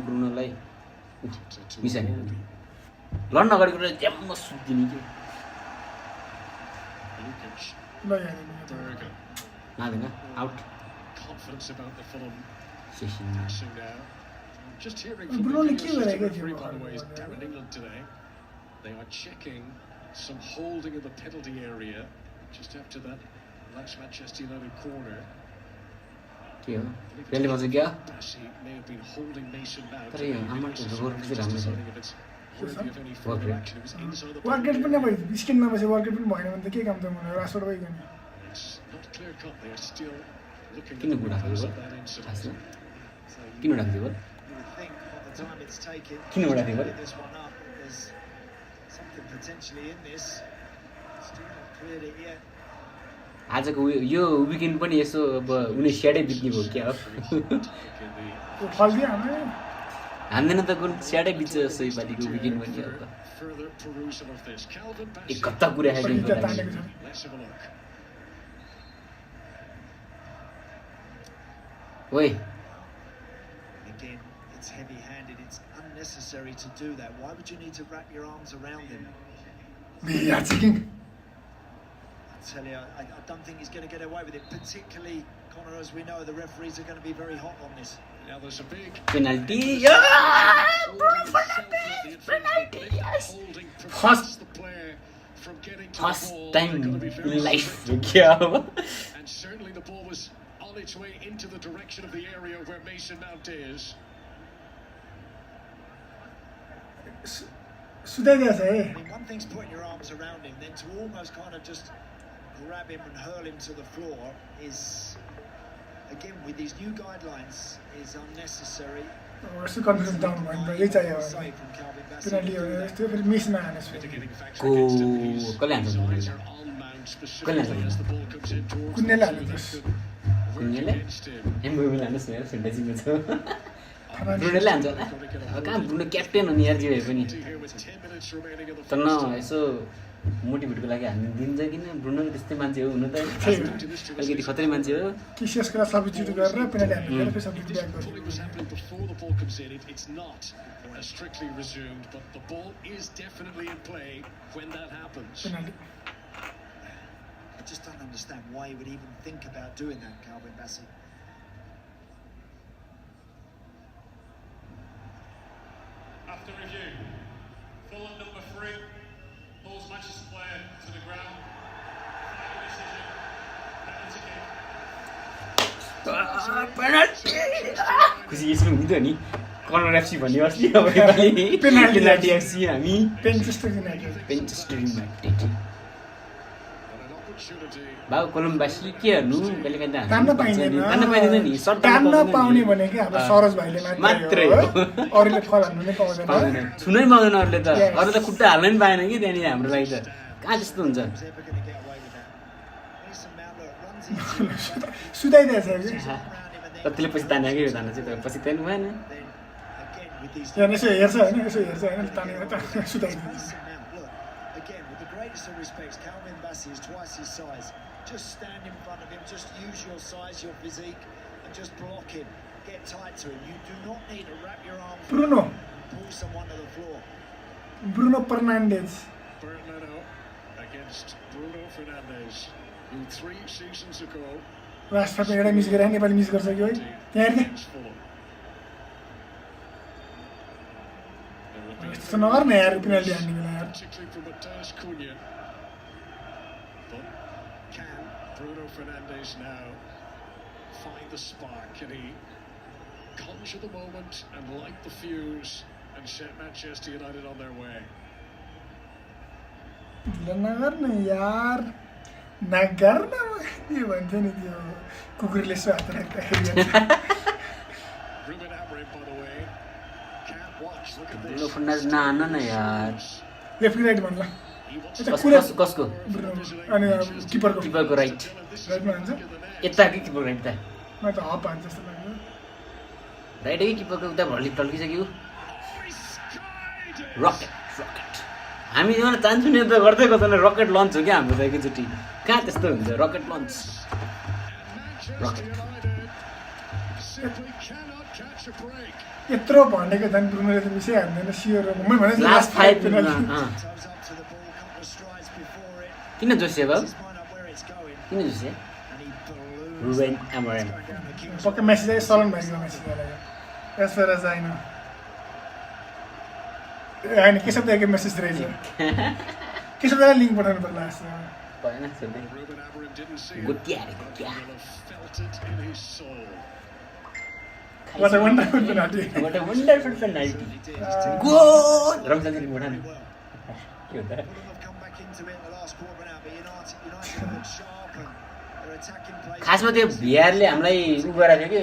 ब्रुनोलाई मिसाने लड्न अगाडिको च्याम्म सुत्दिने के ल नादैन आउट ब्रुनोले के गरेको थियो They are checking some holding in the penalty area just after that last Manchester United corner. के हो पेले बजे क्या He may have been holding Mason Mount. तर यो हाम्रो जोर चाहिँ राम्रो छ वर्कआउट पनि भयो स्किनमा बसे वर्कआउट पनि भएन भने त के काम त मलाई रासोड भइ गर्ने किन बुढा थियो किन राख्थ्यो बोल किन बुढा थियो बोल आजको यो विकेन्ड पनि यसो अब उनी स्याडै बित्ने भयो क्या हो हान्दैन त कुन स्याडै बित्छ जस्तो योपालिको विकेन्ड पनि अब एक कत्ता कुरा ओइ It's heavy-handed. It's unnecessary to do that. Why would you need to wrap your arms around him? We are checking. I tell you, I don't think he's going to get away with it. Particularly, Connor, as we know, the referees are going to be very hot on this. Now there's a big penalty. Penalty. Yes. First time in life. And certainly the ball was on its way into the direction of the area where Mason Mount is. One thing's putting your arms around him, then to almost kind of just grab him and hurl him to the floor is, again, with these new guidelines, is unnecessary. Confidence down, penalty ब्रुनोले हान्छ होला कहाँ Bruno captain हो नि यार जे भए पनि तर न यसो मोटिभेटको लागि हामी दिन्छ किन ब्रुनो त्यस्तै मान्छे हो हुनु त अलिकति खतरै मान्छे हो किसियसको सब्स्टिट्युट गरेर पेनल्टी हान्नु फेरि substitute back penalty. I just don't understand why he would even think about doing that, Calvin Bassey. After review, Fulham number 3 pulls Manchester player to the ground. Final decision, penalty kick. खुसी यसमा हुन्थ्यो नि corner FC भन्ने अस्ति अब penalty FC हामी Manchester United Manchester United And an opportunity. बाबु कोलम्बासी के हेर्नु कहिले काहीँ त तान्न पाइँदैन नि सर्ट तान्न पाउने भनेकै हाम्रो सरोज भाइले मात्रै हो हो। अरूले फल हान्नु नै पाउँदैन पाउँदैन छुनै पाउँदैन अरूले त अरू त खुट्टा हाल्नै पनि पाएन कि त्यहाँनिर हाम्रो लागि त कहाँ त्यस्तो हुन्छ Ever going to get away with that? Mason Mount runs into सुताइदिएछ कि around him and then कतिले पछि ताने कि तान्नु चाहिँ तर पछि तान्नु भएन again with these यहाँ यसो हेर्छ होइन यसो हेर्छ होइन तानेर त सुताइदिन्छ Mason Mount, look, again, with the greatest of respects, Calvin Bassey is twice his size. Just stand in front of him, just use your size, your physique, and just block him. Get tight to him. You do not need to wrap your arms around Bruno him and pull someone to the floor. Bruno Fernandes Bernd Leno against Bruno Fernandes, who 3 seasons ago राष्ट्रको एउटा miss गरे Nepali miss गर्छ कि है त्यहाँ हेर्ने against Fulham. There will be यस्तो नगर्ने यार पेनाल्टी हान्ने बेला यार particularly from Matthias Cunha. But can Bruno Fernandes now find the spark? Can he conjure the moment and light the fuse and set Manchester United on their way? ढिलो नगर्ने यार नगर्न के भन्थ्यो नि त्यो कुकुरले यसो हात राख्दाखेरि Ruben Amorim, by the way, can't watch. Look at Bruno this. फर्नान्डेज नहान न यार लेफ्ट कि राइट भन्ला He wants यता कस कुरै कस कसको ब्रुनो अनि किपरको किपरको राइट राइटमा हान्छ यता कि किपरको राइट त म त हप हान्छ जस्तो लाग्यो राइट कि किपरको उता टल्किसक्यो रकेट रकेट हामी एउटा चान्सु नि त गर्दै गर्दैन रकेट लन्च हो क्या हाम्रो त एकैचोटि कहाँ त्यस्तो हुन्छ rocket launch Manchester United simply cannot catch a break. यत्रो भनेको झन् ब्रुनोले त मिसै हान्दैन सियर मैले भने last five Toes up to the ball, couple of strides before it. किन जोसियो बाबु His mind up where it's going, किन जोसियो and he balloons Reuben that. एमोरेम Going down the King's पक्कै मेसेज आयो सलन भाइको मेसेज आयो एज फार एज आइन होइन Keshav दाइको message रहेछ केशव दाइलाई लिङ्क पठाउनु पर्ला जस्तो भएन सोध्दै Ruben Amorim didn't see it, गुटिया अरे but he गुटिया will have felt it in his soul. What a wonderful penalty What a wonderful penalty. Goal! रमजानले पठाउनु well. के हो त Fulham have come back into it in the last quarter now, but United look sharp and their attacking play. खासमा त्यो भिआरले हामीलाई उ गराएको थियो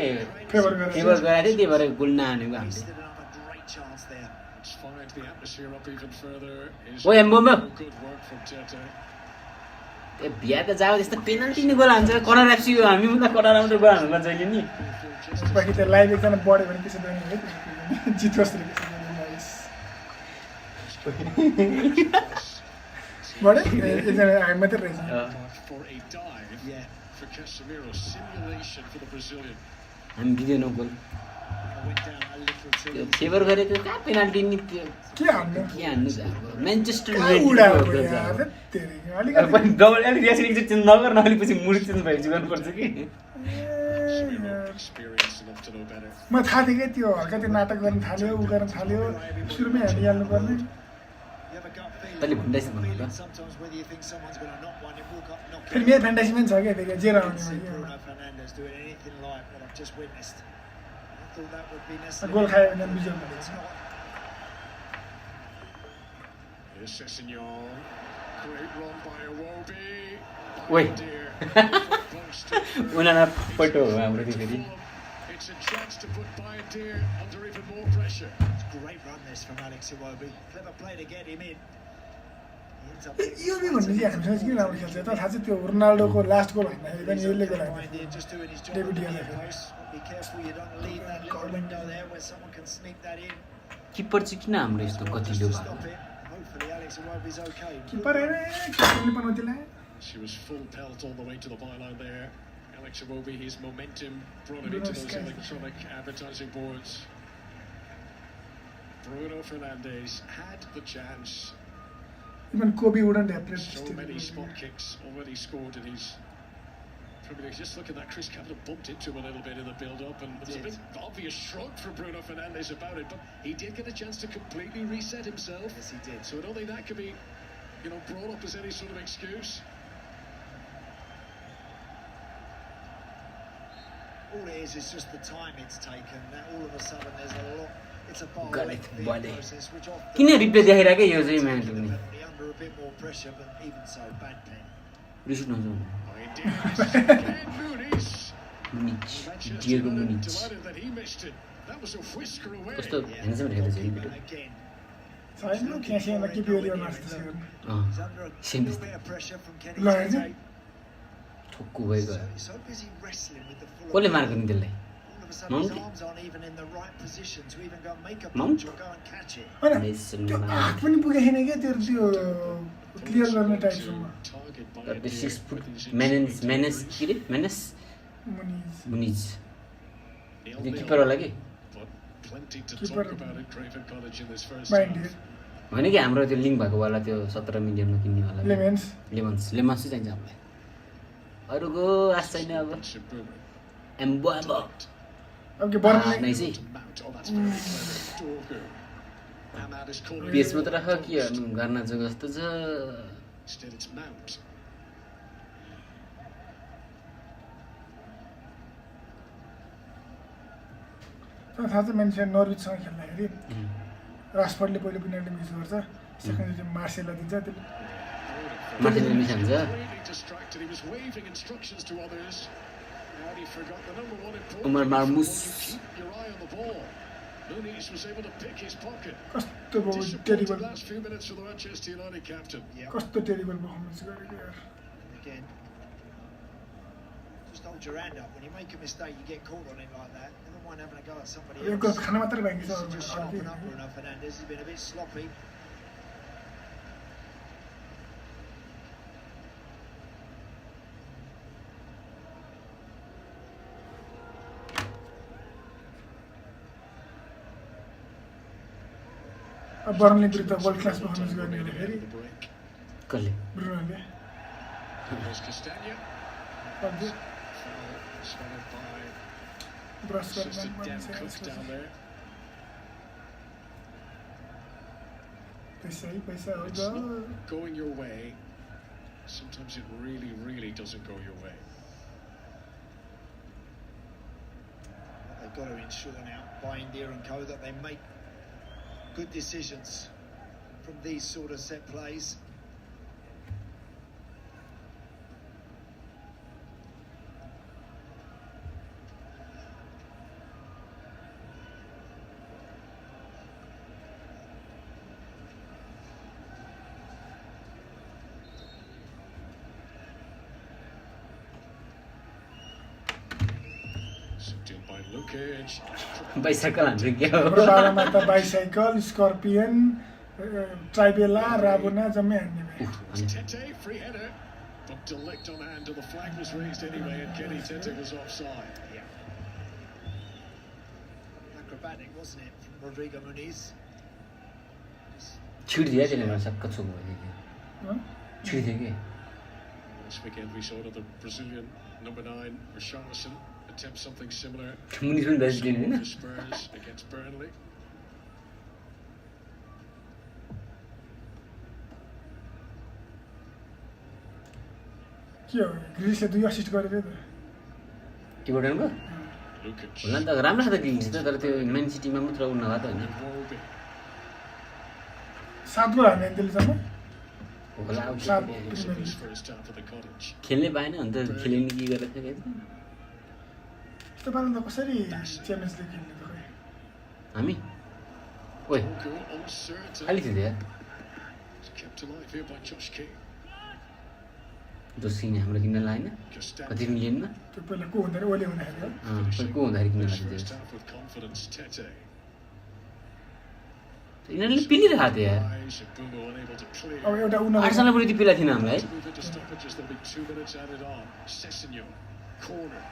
फेभर कि गरेर फेभर गराएको थियो त्यही भएर गोल नहानेको हामीले Wasted another great chance there. Let's find the atmosphere up even further. Is Oh, Mbombo. good work from Tete. त्यो भिआर त जाओ त्यस्तो पेनल्टी नि गोल हान्छ कर्नर एफसी हामी पनि त कर्नर मात्रै गोल हाल्नु जहिले नि बाँकी त लाइभ एकजना बढ्यो भने केशव दाइ है जितोस् रे केशव दाइ बढ्यो एकजना हामी मात्रै रहेछ For a dive Yeah. for Casemiro. Simulation for the Brazilian. हामी दिँदैनौँ goal Went down a little too त्यो easy. फेभर गरेको कहाँ पेनाल्टी नि त्यो के हान्नु के हान्नु त अब म्यान्चेस्टर कहाँ युनाइटेड उडाएको हो यार अब तेरि अलिकति पनि डबल अलिक रियाक्सन एकचोटि चेन्ज नगर न अलिक पछि मुड चेन्ज भएपछि गर्नुपर्छ कि Experienced enough to know better. म थाहा थिएँ क्या त्यो हल्का त्यो नाटक गर्न थाल्यो उ गर्न थाल्यो सुरुमै हालिहाल्नु पर्ने You have a gut feeling. तैँले भन्दैछ भन्नु त Sometimes whether you think someone's going to knock one, you walk up, knock फेरि it. मेरो फ्यान्टासीमा पनि छ क्या फेरि जे I didn't रहने see भयो Bruno Fernandes doing anything like what I've just witnessed. I thought that would be necessary. Goal खायो भने बिजोग It's भनेको not. Here's Sessegnon. Great run by Iwobi. Wait. Dear. Post. उनीहरूलाई पल्टो हो हाम्रो त्यो फेरि It's a chance to put Bayern under even more pressure. It's a great run this from Alex Iwobi. Clever play to get him in. He ends up getting यो be भन्ने चाहिँ हामीसँग किन राम्रो खेल्छ त थाहा छ त्यो रोनाल्डोको लास्ट गोल हान्दाखेरि पनि यसले goal हान्यो behind here, just doing his job. David on the Diaz. near post. Be careful you don't leave that little window there where someone can sneak that in. किपर चाहिँ किन हाम्रो यस्तो Just गतिलो to भएको stop it. Hopefully Alex Iwobi's okay. किपर हेरे किपरले पनौतीलाई She was full pelt all the way to the byline there. Alex Iwobi, his momentum brought him Bruno into those Sky. electronic advertising boards. Bruno Fernandes had the chance. Even Kobbie wouldn't have So many played spot kicks already scored in his Premier League. Just look at that, Chris Campbell bumped into him a little bit in the build-up, and there was a bit obvious shrug from Bruno Fernandes about it, but he did get a chance to completely reset himself. Yes, he did. So I don't think that could be, brought up as any sort of excuse. All it is just the time it's taken. That all of a sudden there's a lot It's a far Gareth lengthy Bale. process, which often किन replay देखाइरहेको यो चाहिँ man पनि definitely under a bit more pressure, but even so, bad pen. रिस नजाउँ Oh, he did miss it again, Muniz. मुनिच Manchester Diego United मुनिच delighted that he missed it. That was a whisker away. कस्तो handsome हेर्दै छ यो Again, छैन क्यासियामा के बिहोरी गर्नु जस्तो छ गर्नु he's under a Same little bit of pressure from Kenny No, Tete. is it? ठोक्कु भएको He's so busy wrestling with the full. कसले मार्को नि त्यसलाई All of a sudden, his Mount? arms aren't even in the right position to even go and make a Mount? punch or go and catch it. होइन Mason त्यो Mount. हात पनि पुगेको छैन क्या त्यो क्लियर गर्ने टाइपसम्म Target by तर त्यो 6 foot with his menace menace के रे मेनेस मुनिज मुनिज nailed त्यो the किपर होला कि But plenty to Keeper. talk about at Craven Cottage in this first mind half. डियर होइन कि हाम्रो त्यो लिङ्क भएको वाला त्यो 17 मिलियनमा किन्नेवाला लेमेन्स लेमन्स लेमन्स चाहिँ चाहिन्छ हामीलाई अरूको आश छैन अब Shibuya. एम्बो अब के बर्नले नै चाहिँ Mount. Oh, that's very clever. Dorgu. And that is calling पेस for मात्र राख the के post. गर्न चाहिँ कस्तो छ Instead, it's Mount. थाहा छ मान्छे नर्विचसँग खेल्दाखेरि रासफोर्डले पहिलो पेनाल्टी मिस गर्छ सेकेन्ड चाहिँ मार्सेललाई दिन्छ त्यसले मार्टिनले मिस हान्छ Completely distracted. He was waving instructions to others. And he forgot the number one important Omar thing in Marmous. football, you keep your eye on the ball. Muniz was able to pick his pocket. कस्तो भयो Disappointed terrible last few minutes for the Manchester United captain. Yeah, कस्तो terrible performance गरेको यार again. Just hold your hand up. When you make a mistake, you get caught on it like that. Never mind having a go at somebody यो else. खाना मात्रै बाँकी छ Just अरू sharpen केही up, होइन। Bruno Fernandes. He's been a bit sloppy. अब Burnley विरुद्ध वर्ल्ड क्लास पर्फर्मेन्स गर्ने हुँदाखेरि The break. कसले ब्रुनोले There's Castagna. अझै Foul swallowed by brush assistant Dan गरेर Cook down there. पैसा है पैसा हो It's जा not going your way. Sometimes it really, really doesn't go your way. They've got to ensure now by India and Co that they make good decisions from these sort of set plays. Sucked in by Lukic. Bicycle हान्छ क्या हो हाम्रो पालामा त bicycle स्कर्पियन ट्राइबेला राबुना जम्मै हान्ने भयो Tete, free header. But delict on hand till the flag was raised anyway, and Kenny Tete was offside. Acrobatic, wasn't it, from Rodrigo Muniz? छिडिदियो त्यसले मलाई सक्क छोक भयो हँ? छिडिदियो कि This weekend we saw another Brazilian number 9, Richarlison, attempt something similar. मुनिस पनि दाजु दिनु होइन For Spurs against Burnley. के हो ग्रिसले 2 असिस्ट गरेको त टिबोटनको Lukic. होला नि त राम्रो खाँदा ग्रिस त तर त्यो मेन सिटीमा मात्र उड्न भयो त होइन Iwobi. 7 गोल हान्ने त्यसलेसम्म होला अब सात Goals in this first half of the Cottage. खेल्नै पाएन अन्त खेल्ने के गरेर थियो क्या यस्तो पाराले त कसरी च्याम्पियन्स लिग खेल्ने त खै हामी ओइ Dorgu uncertain. खालि थियो यार It's kept alive here by Josh King. जोस किन्ने हाम्रो किन्न लाएन Castagna. कति मिलियनमा त्यो पहिला को हुँदाखेरि ओले हुँदाखेरि हो खोइ को हुँदाखेरि किन्न This लाग्यो first half with confidence. Tete. यिनीहरूले पिलिरहेको थियो यार Shibuya unable to clear. अब एउटा उनीहरू आर्सनल पनि पिला थिएन हामीलाई To move into stoppages, there'll be 2 minutes added on. Sessegnon, corner.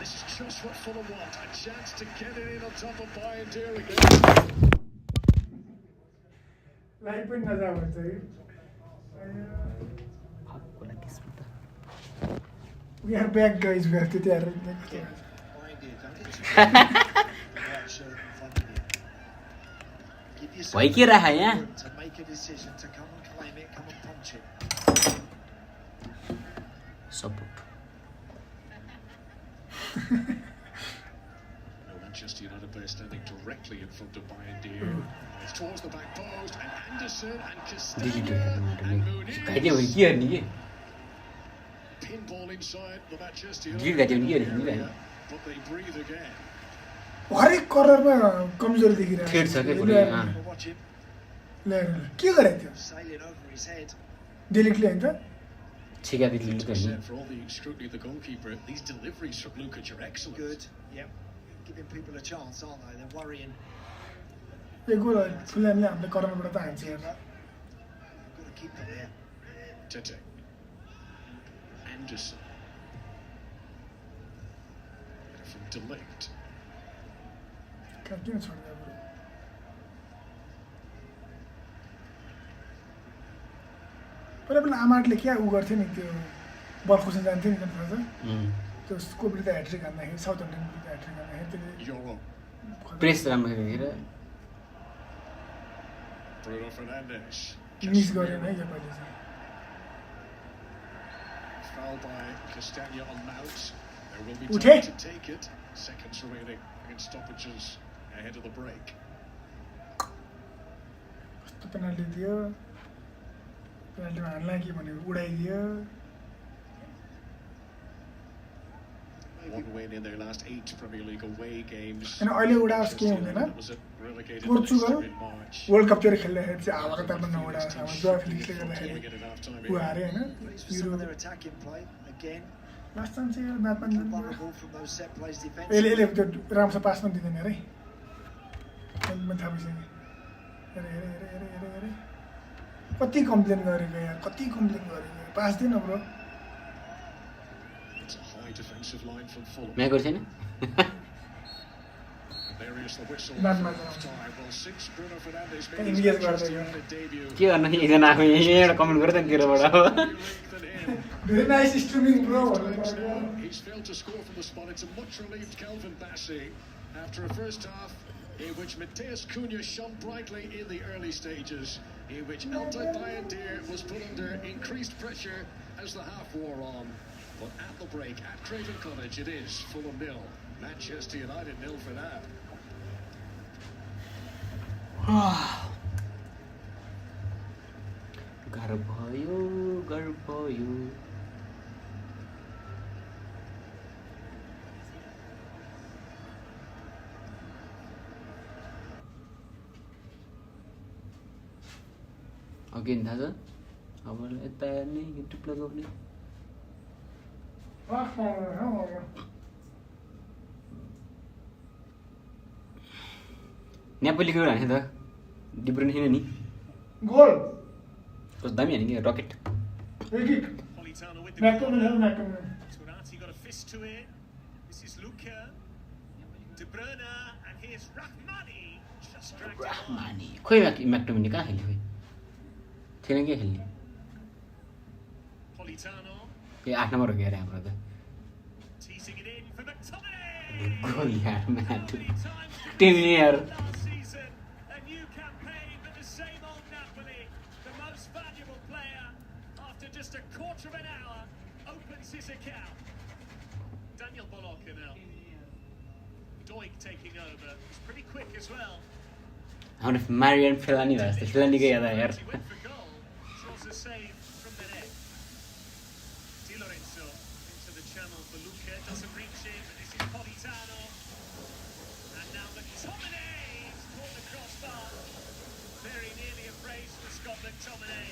This is just what Fulham want. A chance to get it in on top of Bayern Deer again. Live पनि नजाऊ भन्छ कि We are back guys, we are त्यति हारेर Mind you, don't get too right shirt in front of you. Give yourself भाइ के राखा यहाँ room to make a decision, to come and claim it, come and punch it. Support Manchester United player standing directly in front of Bayern Deer. It's towards the back post, and Anderson and Castagna and घाइते भयो Muniz. के गर्ने के Pinball inside the Manchester गिर घाइते United भने के गर्ने area, but they breathe again. हरेक कर्नरमा कमजोरी देखिरहेको ठेट छ के छ। पुरै But watch him के गरे त्यो sailing over his head. डेलिटले हैन त छिका दिली To लुक be गर्ने said, for all the scrutiny of the goalkeeper, these deliveries from Lukic are excellent. Good. Yep. Giving people a chance, aren't they? They're worrying. एक goal फुल्यामले हामीले कर्नरबाट त हान्छ हेर्दा They've got to keep them there. Tete. Anderson. From Delict. किन छोड्दै अब पहिला पहिला आमाटले क्या उ गर्थ्यो नि त्यो बल खोज्न जान्थ्यो नि थाहा छ त्यो स्कोपले त ह्याट्रिक हान्दाखेरि साउथ हम्पटनको ह्याट्रिक हान्दाखेरि Euro. प्रेस राम्रो खेलेर Bruno Fernandes. मिस गरेन है यो पालि चाहिँ Foul by Castagna on Mount. There will be Ute. time to take it. Seconds remaining against stoppages ahead of the break. कस्तो पेनाल्टी दियो पेनाल्टीमा हान्ला कि भनेको उडाइदियो One win in their last 8 Premier League away games. होइन अहिले उडाओस् केही हुँदैन That was it, relegated Portugal Leicester in March. World कपतिर खेल्दाखेरि चाहिँ हावाको तापमा नउडा अब जुवा फिलिक्सले Falling गर्दाखेरि it at half time. ऊ हारे होइन Pleased with some euro of their attacking play. Again, last time चाहिँ म्याचमा vulnerable from those set plays यसले defensively. यसले त्यो राम्रोसँग पास पनि दिँदैन अरे मैले थाहा भइसक्यो हेरे हेरे हेरे हेरे हेरे हेरे कति कम्प्लेन गरेको यार कति कम्प्लेन गरेको पास दिन bro It's a high defensive line from Fulham. Match गर्थेन There is the whistle Not for much. half time. Well, since Bruno Fernandes Can made you his guess Manchester what United debut, के गर्न एकजना आफू एउटा comment गरेर तेरोबाट अब Premier League than him. Very nice streaming bro Times now, he's failed to score from the spot. It's a much relieved Calvin Bassey after a first half in which Mateus Cunha shone brightly in the early stages, in which Altay Bayern was put under increased pressure as the half wore on. But at the break at Craven Cottage, it is Fulham 0, Manchester United 0 for now. गाह्रो भयो गाह्रो भयो अघि थाहा छ अब यता हेर्ने युट्युब लगाउने नेपालीको एउटा हाने त डिब्रुन थिएन नि गोल कस्तो दामी हाने कि rocket edit Politano with the म्याक्टोमिन ball. म्याक्टोमिन Tonati got a fist to it. This is Luka. De Bruyne, and here's Rahmani. Just dragged it on. राहमानी खोइ म्याक्टोमिनले कहाँ खेल्ने खोइ थिएन के खेल्ने Politano ए 8 नम्बर हो क्या अरे हाम्रो त teasing it in for McTominay. Goal यार mate How many times did टिम we see यार it last season? A new campaign, but the same old Napoli. The most valuable player, after just a quarter of an hour, opens his account. Daniel Bolocca now. Doig taking over. He's pretty quick as well. हाम्रो Marian फेलानी भयो जस्तो फेलानीको याद आयो यार He went for goal. Draws a save from the net. Di Lorenzo into the channel for Luca. Doesn't reach him. This is Politano. And now McTominay's caught the crossbar. Very nearly a brace for Scott McTominay.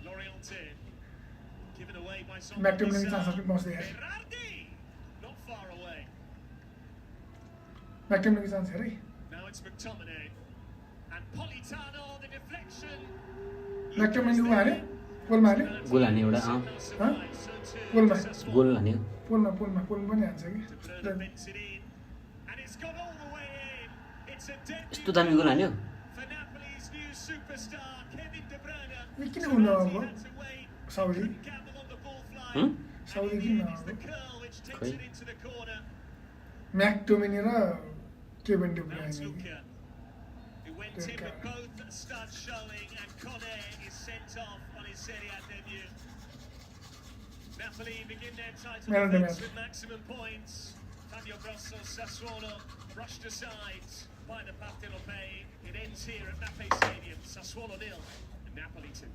Lorienté. Given away by someone. McTominay chance पनि बस्छ यार Berardi. Not far away. म्याक्टोमिनको chance हेरे Now it's McTominay. And Politano, the deflection. म्याक्टोमिनको हाने पोलमा हाने goal हाने एउटा No Huh? surprise, so too Goal, man. successful. Goal हान्यो पोलमा पोलमा पोल पनि हान्छ De कि Bruyne bends it in. And it's gone all the way in. It's a यस्तो debut दामी goal हान्यो for Napoli's new superstar, Kevin De Bruyne. यो किन हुनु अब He had to wait. Saudi Couldn't gamble on the ball flying. Hmm? And Saudi in the किन end, it's the नआएको curl which takes Khoi. it into the corner. म्याक्टोमिनी र Kevin day Now ब्रुयने it's Luka, who went in Okay. with both studs showing, and Kone is sent off on his Serie A debut. Napoli begin their title Man of the defense match. with maximum points. Fabio Grosso's Sassuolo brushed aside by the Partenopei. It ends here at Mapei Stadium. Sassuolo 0 and Napoli 2.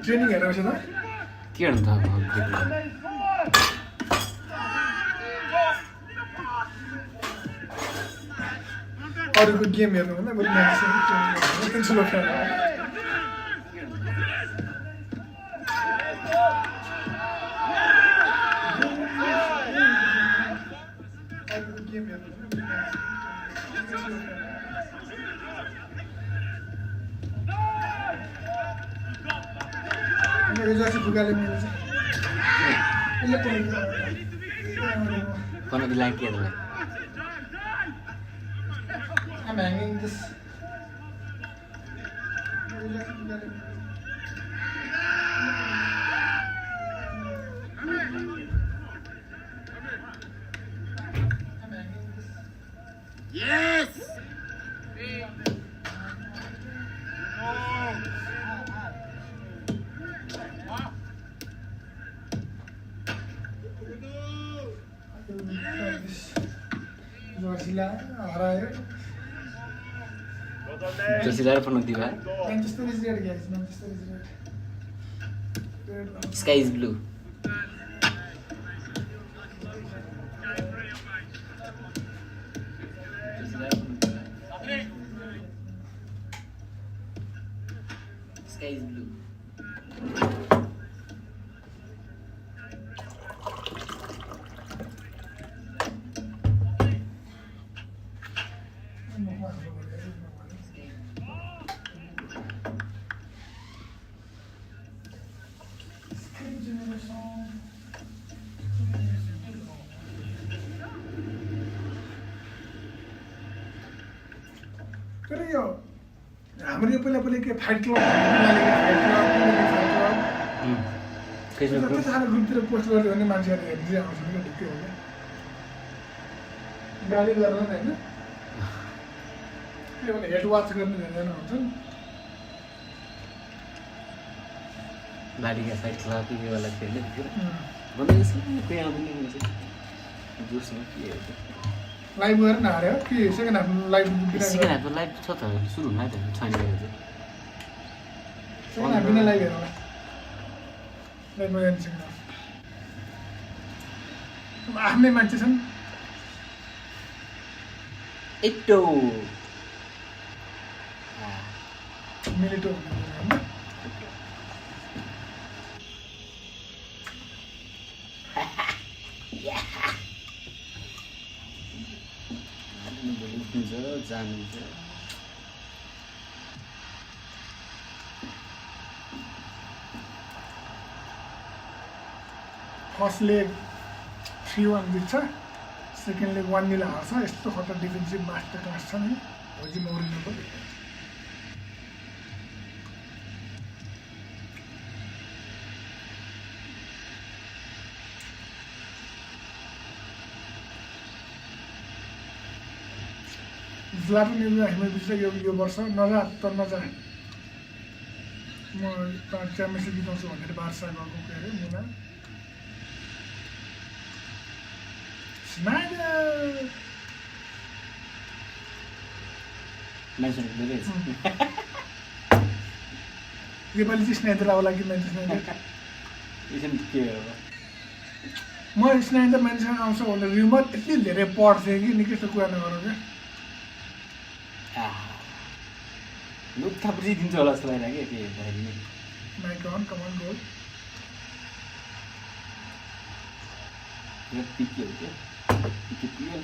Training हेरेपछि त के गर्नु त अरूको game हेर्नुभन्दा बरु match training ठुलो fan हो अरूको गेम हेर्नु जति फुकाले मेरो चाहिँ कनकी लाइक के होला I'm hanging this. Yes! जोसिला हरायो जोसिला पनि दिवा Manchester is red, guys. Manchester is red. Red. Sky is blue. Sky is blue. तर यो हाम्रो यो पहिला पहिला के फाइट क्लब फेसबुक कति सानो ग्रुपतिर पोस्ट गर्यो भने मान्छेहरू हेर्दै आउँछ नि ढुक्कै हो क्या गाली गरेर नि होइन त्यो भने हेड वाच गर्ने धेरैजना हुन्छ नि लालीका साइड क्लब के वाला खेल्ने भन्दै जस्तो कोही आउँदैन हुन्छ जोसमा के हो लाइभ गरेर नहार्यो कि सेकेन्ड हाफ लाइभ सेकेन्ड हाफको लाइभ छ त सुरु हुन आँट्यो छैन गरेर चाहिँ सेकेन्ड हाफ बिना लाइभ हेरौँ लाइभमा जान्छ सेकेन्ड हाफ आफ्नै मान्छे छन् एटो मिलिटो होइन जानुहुन्छ फर्स्ट लेग 3-1 जित्छ सेकेन्ड लेग 1-0 हार्छ यस्तो खतरा डिफेन्सिभ मास्टर क्लास छ नि भोलि मौरिनको ज्लाटन इब्राहिमोभिचलाई यो वर्ष नजा त नजा म च्याम्पियनसिप जिताउँछु भनेर बार्सा गएको के अरे मुना स्नाइडर योपालि चाहिँ स्नाइडर आउला कि मान्छे स्नाइडर म स्नाइडर मान्छेसँग आउँछ भनेर रिमर यति धेरै पढ्थेँ कि निकै जस्तो कुरा नगरौँ क्या लुक थप्री दिन्छ होला जस्तो लागिरहेको के हेर्दाखेरि नै माइकन कमन गोल यो पिके हो त्यो पिके पिके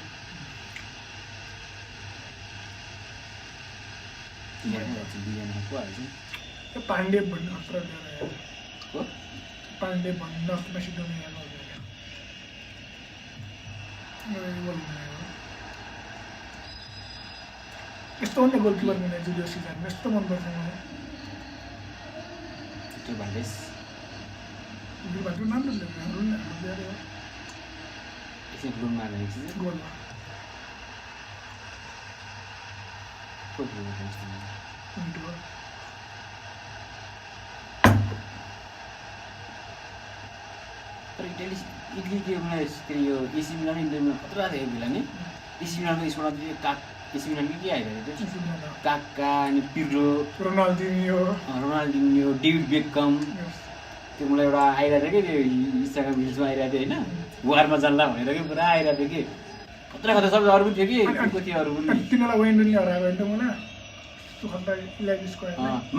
त्यो पाण्डे भन्ने खतरा ल्याएर को पाण्डे भन्ने नर्थ मेसिडोनिया यस्तो भन्ने गोलकिपर मिले जुलियो सिजनमा यस्तो मनपर्छ मलाई भाइको राम्रो गोलमा इटली के यो एसी मिलान इन्टरमा खतरा थियो बेला नि एसी मिलानको यसबाट एसी मिलान के आइरहेको थियो काका अनि पिर्लो रोनाल्डिनियो डेभिड बेकम त्यो मलाई एउटा आइरहेको थियो कि त्यो इन्स्टाग्राम रिल्समा आइरहेको थियो होइन वारमा जान्ला भनेर कि पुरा आइरहेको थियो कि खतरा खतरा सबै अरू पनि थियो कि को थियो अरू पनि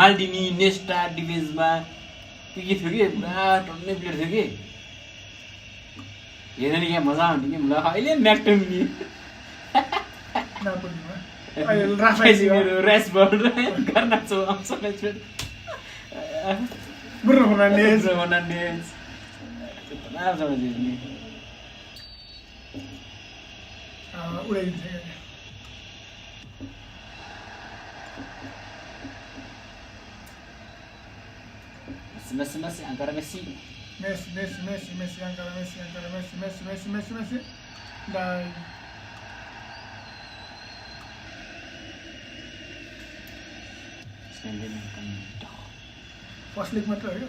माल्डिनी नेस्टा डिफेन्समा के थियो कि पुरा टन्नै प्लेयर थियो कि हेर्न नि यहाँ मजा आउने कि मलाई अहिले म्याक्टोमिनी रेसबर्ड गार्नाचो आउँछ Bruno Fernandes. Udah Messi antara Messi antara Messi dan first league मात्र हो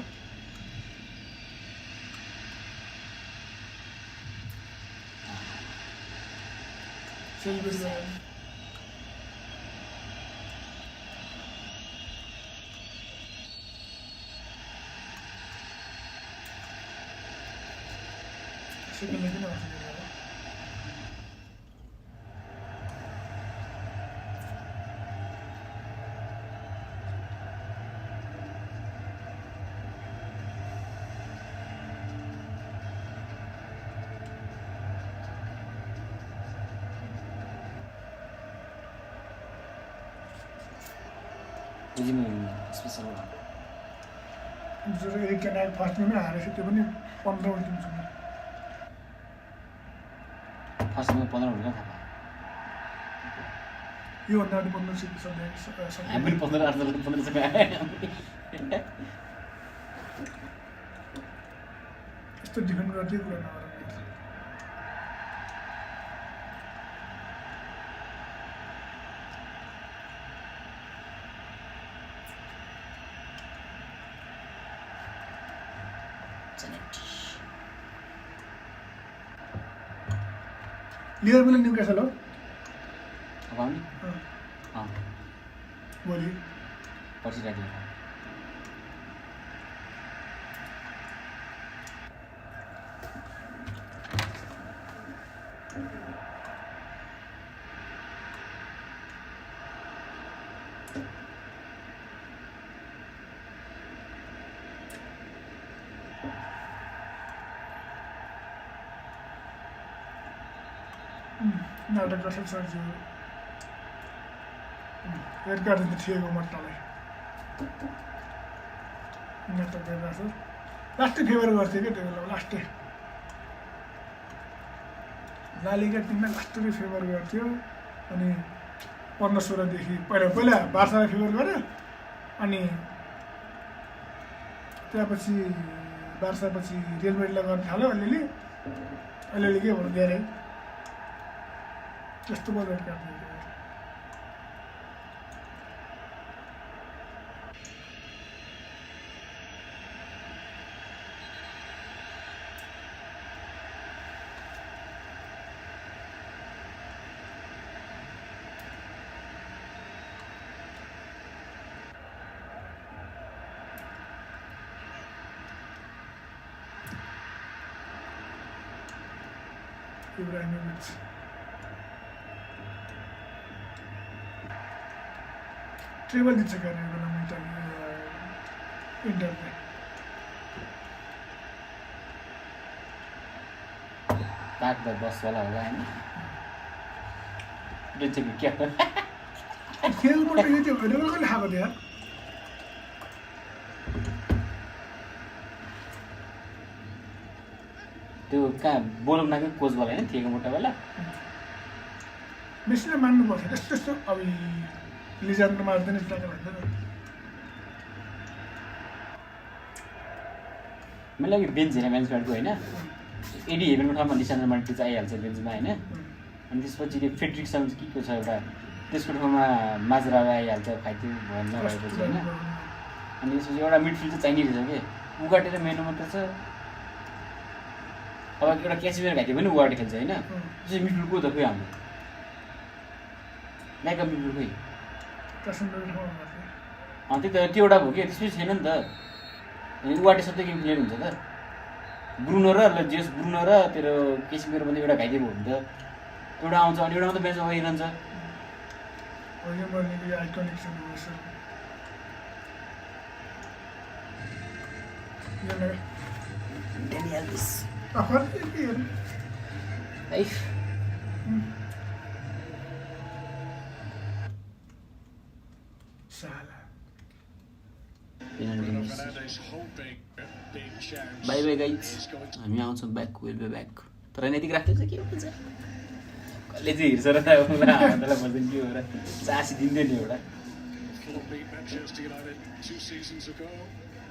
सेलिब्रेट सेकेन्ड लिग नै स्पेसल जो एक जना फर्स्ट गेममै हारेछ त्यो पनि 15 वटा टिम छ फर्स्ट गेममा 15 वटा थाहा यो भन्दा अगाडि 15 सबै हामी 15 सबै आए यस्तो डिफेन्ड गर्दै कुरा नगर लिभरपुल न्यूकासल हो भोलि पछि राति नाटक गर्छ सर्जियो रेड कार्ड दिनु थिएको मट्टालाई नाटक गरिरहेको छ लास्टै फेभर गर्थ्यो क्या त्यो बेला लास्टै लालिगा टिममा लास्टै फेभर गर्थ्यो अनि 15-16 देखि पहिला बार्सालाई फेभर गर्यो अनि त्यसपछि बार्सापछि रियल मेड्रिडलाई गर्न थाल्यो अलिअलि के भन्नु धेरै त्यस्तो पो रेड कार्ड दिएको Ibrahimovic. ट्रेबल जित्छ क्या अरे बेलामा इटाली इन्टरले ताक द बसवाला होला हैन दिन्छ कि क्या खेलबाट यो त्यो रेबल कसले खाएको थियो यार त्यो कहाँ बोलुनाकै कोचवाला हैन थिएको मोटावाला मेसीले मान्नु पर्छ त्यस्तो त्यस्तो अब लिजान्डो मार्दैन स्ट्राइकर भन्दैन मैले लागि बेन्च हेरेँ म्यानेजमेन्टको होइन एडी हेभेनको ठाउँमा लिसान्डर मार्टिन चाहिँ आइहाल्छ बेन्चमा होइन अनि त्यसपछि त्यो फेड्रिक्सन के को छ एउटा त्यसको ठाउँमा माजरा आइहाल्छ फाइटिङ भन्न भएपछि होइन अनि त्यसपछि एउटा मिडफिल्ड चाहिँ चाहिने रहेछ कि उगाटेर मेनु मात्र छ अब एउटा क्यासिमेर घाइते पनि उगाटे खेल्छ होइन त्यसपछि मिडफिल्ड को त खोइ हाम्रो ब्याकअप मिडफिल्ड खोइ त्यही त त्यो एउटा भयो कि त्यसपछि छैन नि त उगाटे सधैँ गेम प्लेयर हुन्छ त ब्रुनो र जेस ब्रुनो र तेरो केसिमेर पनि एउटा घाइते भयो भने त एउटा आउँछ अनि एउटा मात्रै बेन्चमा बसिरहन्छ बाई बाई गाइज हामी आउँछौँ ब्याक विल बी ब्याक तर यतिको राख्दैछ के हुन्छ कसले चाहिँ हिँड्छ र मलाई हातलाई भन्छ के हो र चासी दिँदैन एउटा Manchester United 2 seasons ago.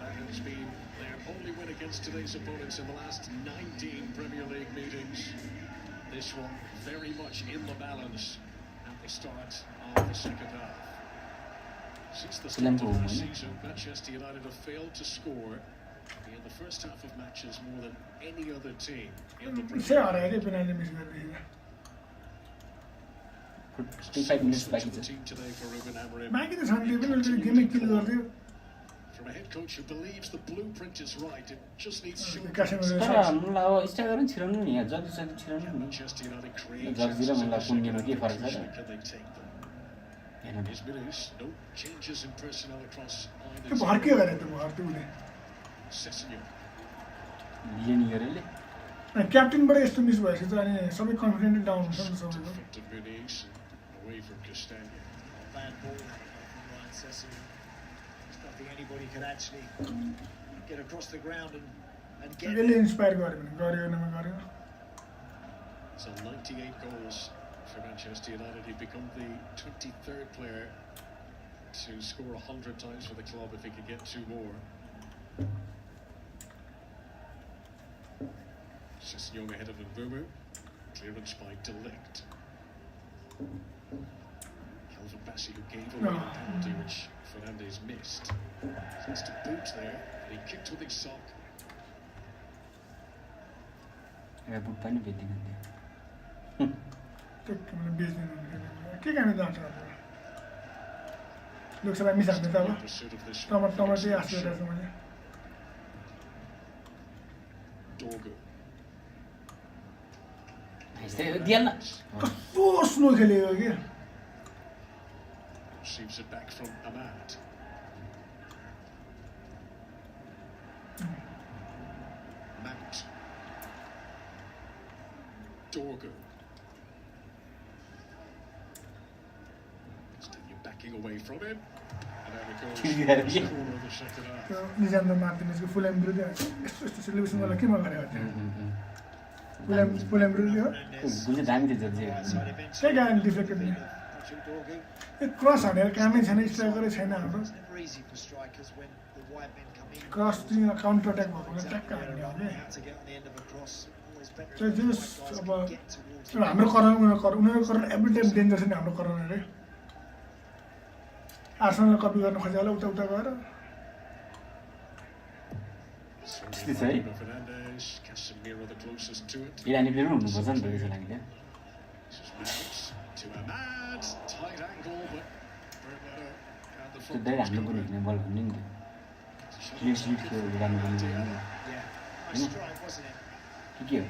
That has been their only win against today's opponents in the last 19 Premier League meetings. This one very much in the balance at the start of the second half. Since the start of the season, Manchester United have failed to score in the first half of matches more than any other team in the Premier League. 55 minutes back The team today for Ruben Amorim. From a head coach who believes the blueprint is right, it just needs short. तर मलाई अब striker पनि छिराउनु नि यहाँ जति सक्यो छिराउनु नि Manchester United create जग्जी र मलाई कुन गेममा के फरक छ can they take them? His minutes, no changes in personnel across either Sessignon. लिएन गरेले क्याप्टेनबाट यस्तो मिस भएपछि चाहिँ अनि सबै कन्फिडेन्ट डाउन हुन्छ नि सबैको Deflected Muniz away from Castagna. Bad ball from Ryan Sessignon. There's nothing anybody could actually get across the ground and get. यसले inspire गर्यो भने गर्यो नभए गर्यो So 98 goals for Manchester United. He'd become the 23rd player to score 100 times for the club if he could get 2 more. Sessignon ahead of Mbumu. Clearance by Delict. Calvin Bassey who gave away the penalty which Fernandes missed. Has to boot there and he kicked with his sock. एउटा boot पनि बेच्दिन नि त्यो मैले बेच्दिन के गर्ने जान्छ Lok Sabha miss हाल्ने त अब Pursuit of this टमाटर चाहिँ आसिरहेको छु मैले Dorgu. दिएन कस्तो स्लो खेलेको कि Receives it back from Ahmad. Mount. Dorgu. Stadium backing away from him. And there we go. Corner of the second half. त्यो लिजान्डर मार्टिनेजको फुलहाम विरुद्ध यस्तो यस्तो सेलिब्रेसन मलाई के मन गरेको थियो फुलहाम विरुद्ध हो गुल चाहिँ दामी थियो जति त्यही कारण डिफेक्टेड नि Patrick Dorgu. क्रस हानेर कामै छैन स्ट्राइकरै छैन हाम्रो It's never easy for strikers when the wide men come in. Cross चाहिँ काउन्टर अट्याक भएको बेला ट्याक्क हान्ने हो कि How to get on the end of a cross. Always better त्यो if the जस guys अब can get towards एउटा हाम्रो कर्नर उनीहरूको कर्नर एभ्री टाइम डेन्जर छ नि हाम्रो कर्नर अरे आर्सनललाई कपी गर्न खोजे होला उता उता गएर त्यस्तै छ है Fernandes. Casemiro the closest to it. Irani player पनि हुनुपर्छ नि त त्यसो लागि त्यहाँ This is Mount to Ahmad. Tight angle, but Bernardo at the त्यो front. डाइरेक्ट हाम्रो पनि हिँड्ने बल भन्ने नि त्यो स्लिप थियो इरानी पनि Yeah, nice strike, wasn't it? के हो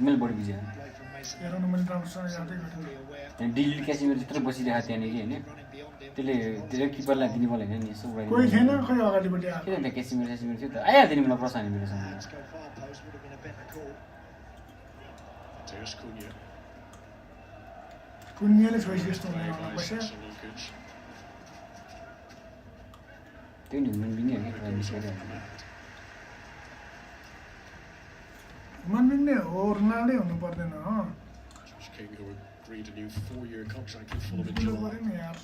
मैले बढी बुझेँ Play from Mason हेरौँ न मैले राम्रोसँग यादै गरेँ fully aware, त्यहाँ डिलिट क्यासिमेर त्यत्रो बसिरहेको त्यहाँनिर होइन running beyond him. त्यसले धेरै किपरलाई दिने बल होइन नि यसो कोही थिएन खै अगाडिपट्टि आएको किन त्यहाँ क्यासिमेर थियो त आइहाल्थ्यो नि मलाई प्रश्न हाने मेरो सामु Let's go far post would have been a better call. Mateus Cunha. कुन्याले छोइस यस्तो Play हुँदैन by पैसा Sasa Lukic. त्यो नि हुनु बिनी हो कि निस्केर मनबिन्ने हो रोनाल्डै हुनु पर्दैन हो Josh King, who agreed a new 4-year contract with Fulham in बुझ्नु July. पऱ्यो नि यार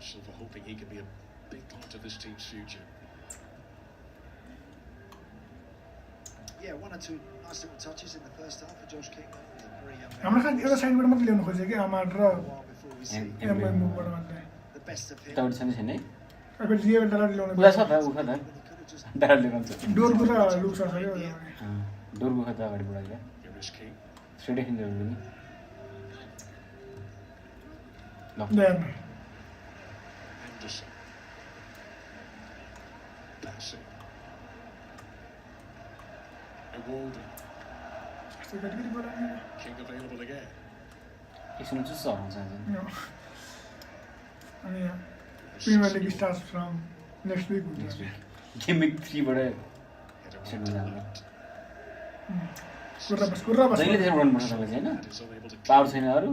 Silva hoping he can be a big part of this team's future. Yeah, one or two nice little touches in the first half for Josh King. He's a very young हाम्रो man. खालि एउटा साइडबाट मात्रै ल्याउनु खोज्यो कि आमाड र A while before we see MI मुखबाट मात्रै the best of him. उतापट्टि छँदै छैन है अहिले रियल डलर ल्याउनु उता छ त उख त He could have just दाराले रहन्छ डोरको त लुक छ सक्यो डोरको खत अगाडि बढाएर Here is King. स्ट्रेट खिन्देर पनि ल ल्याएन Anderson. Passing. Iwobi. यस्तो गरी बोलाउने King available again. एकछिन चुस्स हराउँछ आज अनि premier league start from next week हुन्छ गेम विक 3 बाट Header Should on be developed. कुर्रा बस जहिले त्यसरी रन बस्न सक्छ हैन And is unable to power छैन अरू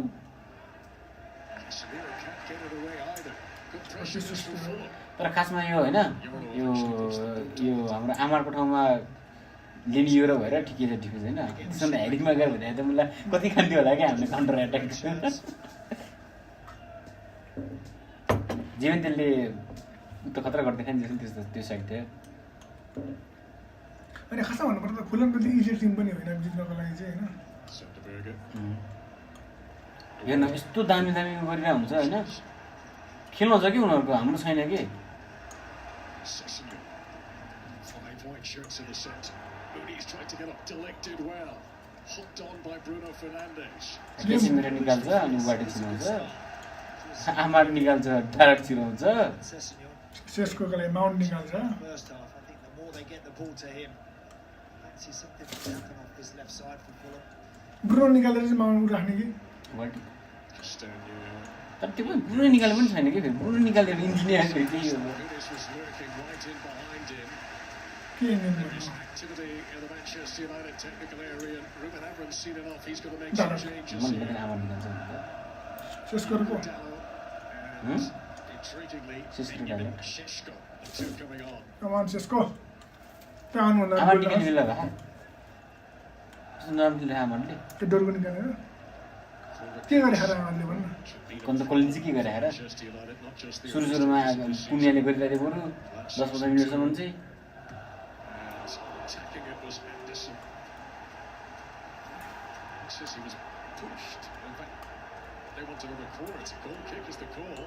Casemiro can't get it away either. Good pressure This is from Fulham. तर खासमा यो होइन यो यो हाम्रो आमारको ठाउँमा लिने यो भएर ठिकै छ डिफेन्स होइन त्यसमा हेडिङमा गयो भने त मलाई कति खान्थ्यो होला क्या हामीले काउन्टर एट्याक जे पनि त्यसले त खतरा गर्दै खान्छ त्यस्तो त्यो साइड थियो अनि खासमा भन्नुपर्दा त फुलम पनि इजी टिम पनि होइन जित्नको लागि चाहिँ होइन Sunderberger. हेर्न यस्तो दामी दामी गरिरहेको हुन्छ होइन खेल्न छ कि उनीहरूको हाम्रो छैन कि Sessegnon. 5 white shirts in the centre. Mooney's tried to get up. Delict did well. Hooked on by Bruno Fernandes. केसिमेर निकाल्छ अनि उबाट छिराउँछ आमार निकाल्छ डाइरेक्ट छिराउँछ Sessegnon. सेस्को लागि माउन्ट निकाल्छ First half, I think the more they get the ball to him, fancy something to happen off this left side for Fulham. Bruno निकालेर चाहिँ Mount राख्ने कि वाट Castagne. तर त्यो पनि पुरै निकाले पनि छैन कि फेरि पुरै निकालेर इन्जिनियर त्यही हो Nunes was lurking right in behind him. के engine There's activity in the Manchester United technical area. And Ruben Amorim's seen enough. He's going to make some changes मैले here. पनि आमार निकाल्छ भनेर सेस्कोको Dallo Hmm? and intriguingly, Sisco Benjamin Dallo. Šeško, the two coming on. कमान Sesko त्यहाँ आउनुभन्दा आमार निकाल्ने बेला भए कस्तो नराम्रो खेल्यो आमारले त्यो डोरको निकालेर के गरे खाएर आमाले भन्नु कन्त कसले चाहिँ के गरे हेर Manchester United, not just the सुरु सुरुमा पुण्यले गरिरहेको बरु 10-15 मिनटसम्म चाहिँ And attacking it was Anderson. He says he was pushed. In fact, they want another corner. It's a goal kick is the call.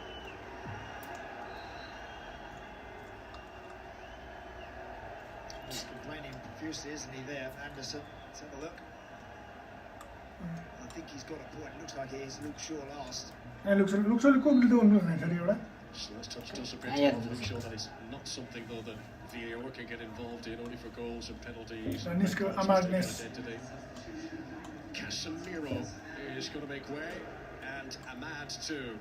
He's complaining profusely, isn't he, there, Anderson? Let's have a look. I think he's got a point. Looks like it is Luke Shaw last. लुक्सले Kople त हुनु हुँदैन फेरि एउटा So this touch does appear Yeah. to make sure that it's not something though that VAR can get involved in only for goals and penalties. And Nisco Amarnes. Identity. Casemiro is going to make way, and Ahmad too.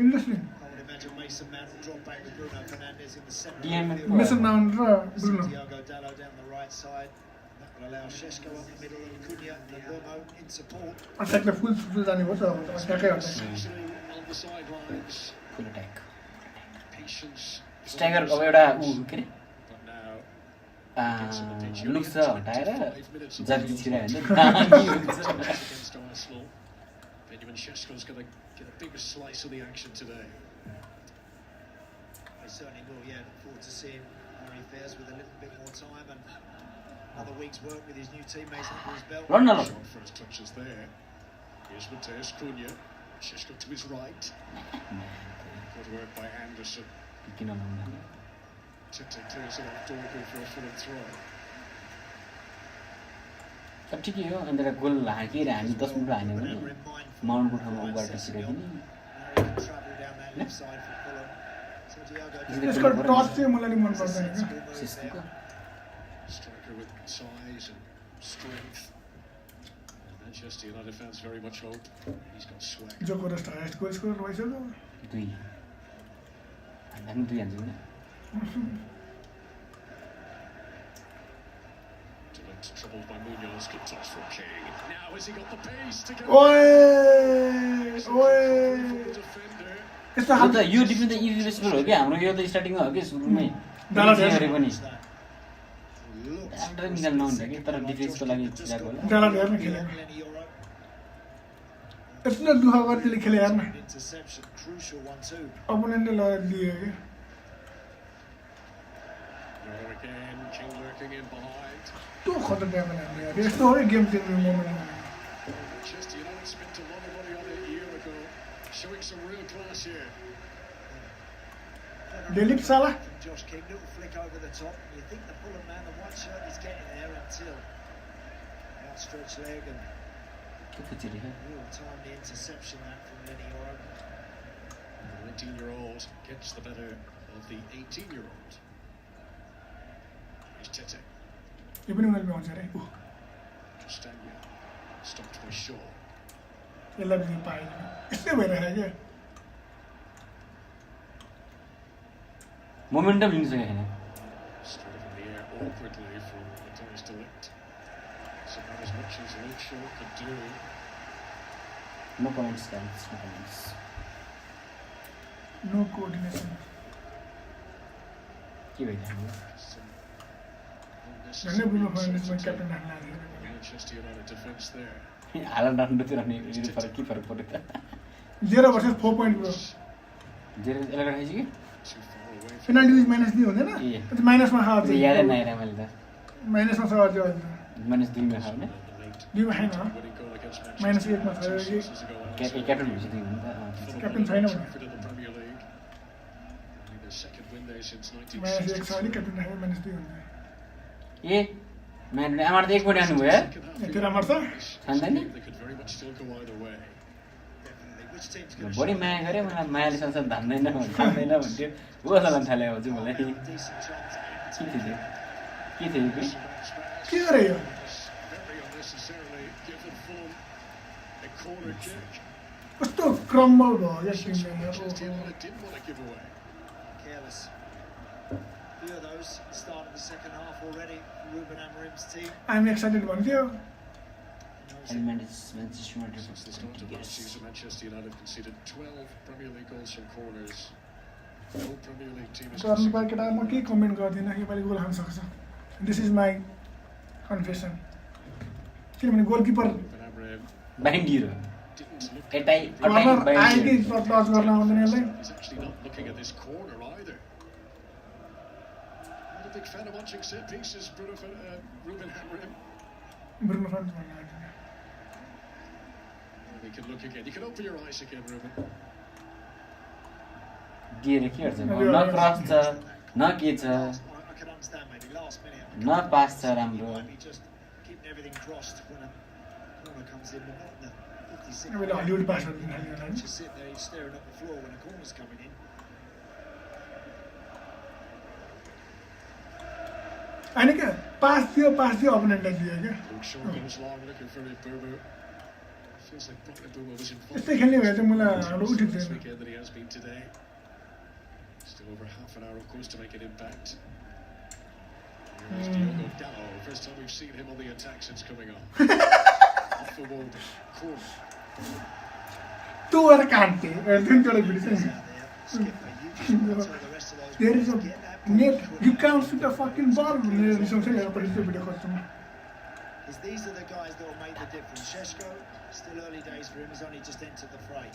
Interesting I would imagine Mason Mount will drop back with Bruno Fernandes in the centre. DM of the field. Mason Mount र Bruno Santiago Dallo down the right side. That will allow Šeško up the middle and Cunha and Vermo in support. अट्याकले full full जाने भयो त अब त अट्याकै attack Sassou on the sidelines. Full attack Patience. Striker अब एउटा ऊ के अरे But now लुक्स हटाएर जर्की छिरायो भने against Arsenal. Benjamin Šeško's going to get a bigger slice of the action today. They certainly will, yeah. Look forward to seeing how he fares with a little bit more time and another week's work with his new teammates under his belt. Run न Short first touches there. Here's Mateus Cunha. Šeško to his right. Good work by Anderson. किन भन्नु Tite clears it off Dorgu for a Fulham throw. अब ठिकै हो अन्त goal हाकेर हामी 10 minute हान्यो भने Ever in mind for माउन्टको ठाउँमा Ryan उबाट Sessegnon. छिराइदिने Now he can travel down that left side for Fulham. Santiago Dallo. त्यसको टच चाहिँ मलाई नि मन पर्दैन क्या Sensible move Sissoco there. Striker with size and strength. Manchester United fans very much hope he's got swag. जोकोरेस्ट highest goal scorer भइसक्यो 2 हामी 2 हान्छ नि Troubled by Munoz, good touch for King. Now has he got the pace to get ओए defender? यस्तो यो त यो डिफेन्स त इरिस्पेक्टेबल हो कि हाम्रो यो त स्टार्टिङमा हो कि सुरुमै डाला गरे पनि आफ्टर निकाल्न हुन्छ कि तर डिफेन्सको लागि छिराको होला डाला हेर्न खेलेको यस्तो दुःख गर्दै खेले हेर्न Interception, crucial one too. अपोनेन्टले लगाएर दियो कि There again, King lurking in behind. त्यो खतरनाक बनायो यार यस्तो हो game changing moment Manchester United spent a lot of money on it a year ago, showing some real class here. डेलिप साला From Josh King, little flick over the top. You think the Fulham man, the white shirt, is getting there until outstretched leg and के फुचिरे real timely interception that from Lenny Yoro. The 19-year-old gets the better of the 18-year-old. Here's Tete. यो पनि मैले आउँछ अरे Castagna stopped by Shaw. यसलाई पनि पाएन यस्तै भइरहेको क्या मोमेन्टम लिन सकेको छैन Straight up in the air awkwardly from Matthijs de Ligt. So not as much as Luke Shaw could do. No comments guys no comments no coordination के भइरहेको Some झन्डै ब्रुनो unnecessary फर्नान्डेसमा insults क्याप्टन to राख्न लाग्यो Manchester United defence there. हालन राख्नु थियो राख्ने यो फरक के फरक पर्यो त 0 भर्सेस 4 पोइन्ट ब्रो जेरे एला राखेछ कि Too far away from penalty miss minus 2 हुँदैन ए माइनसमा खाओ त्यो यादै नआएर मैले त माइनसमा छ अझै अझै माइनस 2 मा खाउने the late 2 मा छैन winning goal against minus Manchester 1 मा छ two कि seasons ago. क्याप्टन भएपछि 2 हुन्छ क्याप्टन छैन भने Trafford in the Premier League. Only their second win there since minus 1 छ 1963. भने क्याप्टन राख्यो माइनस 2 हुन्छ ए म्यान आमार त 1 पोइन्ट आउनु भयो त्यो राम्रो छ छैन नि They could very much still go either way. Definitely. Which team's going to बढी माया गरे मलाई मायाले संसार धान्दैन भन्थ्यो ऊ चलाउन थाल्यो हजुर मलाई have a decent chance? के थियो के थियो कि के गरे यो Very unnecessarily given Fulham a corner kick. कस्तो क्रम्बल भयो यस टिमले Manchester United didn't want to give away. Careless. Few of those start of the second half already. Ruben Amorim's team. I'm excited भन्थ्यो element is Manchester United Since the start of last season, Manchester United conceded 12 Premier League goals from corners. No Premier League team has गर्नु conceded पाए केटा म केही comment गर्दिनँ योपालि goal हाल्न सक्छ दिस इज माई कन्फेसन किनभने गोलकिपर Ruben Amorim बाइन्डिएर didn't look एटाइ कर्नर अटाइ आयो कि बाइन्डिएर टच गर्न आउँदैन यसलाई He's actually not looking at this corner either. Not a big fan of watching set pieces, Ruben Amorim. Bruno Fernandes भन्नु लाग्यो He can look again. You can open your eyes again, Ruben. दिएर के गर्छ न cross छ न के छ I can understand maybe last minute. न पास छ He राम्रो might be just keeping everything crossed when a corner comes in, but not in the 56th. मैले हलिउड पासहरू दिन थाल्यो होला नि Just sit there, he's staring at the floor when a corner's coming in. होइन क्या pass दियो अपोनेन्टलाई दियो क्या Luke Shaw goes long, looking for Mbeumo. Feels like Mbeumo was involved यस्तै खेल्ने भए चाहिँ मलाई हाम्रो उठिक this थिएन weekend that he has been today. Still over half an hour, of course, to make an impact. Here's Diogo Dalot. First time we've seen him on the attack since coming on. Off the Wolves corner. त्यो गएर कान्थे तिनवटा video छ नि Skipper, you just want to tell the rest of those there is players a to get that net ball. You can't shoot a fucking ball भन्ने रिसाउँछ नि हेर्नु त्यो भिडियो खोज्छु म Because these are the guys that will make the difference. Sheshko, still early days for him, he's only just entered the fray.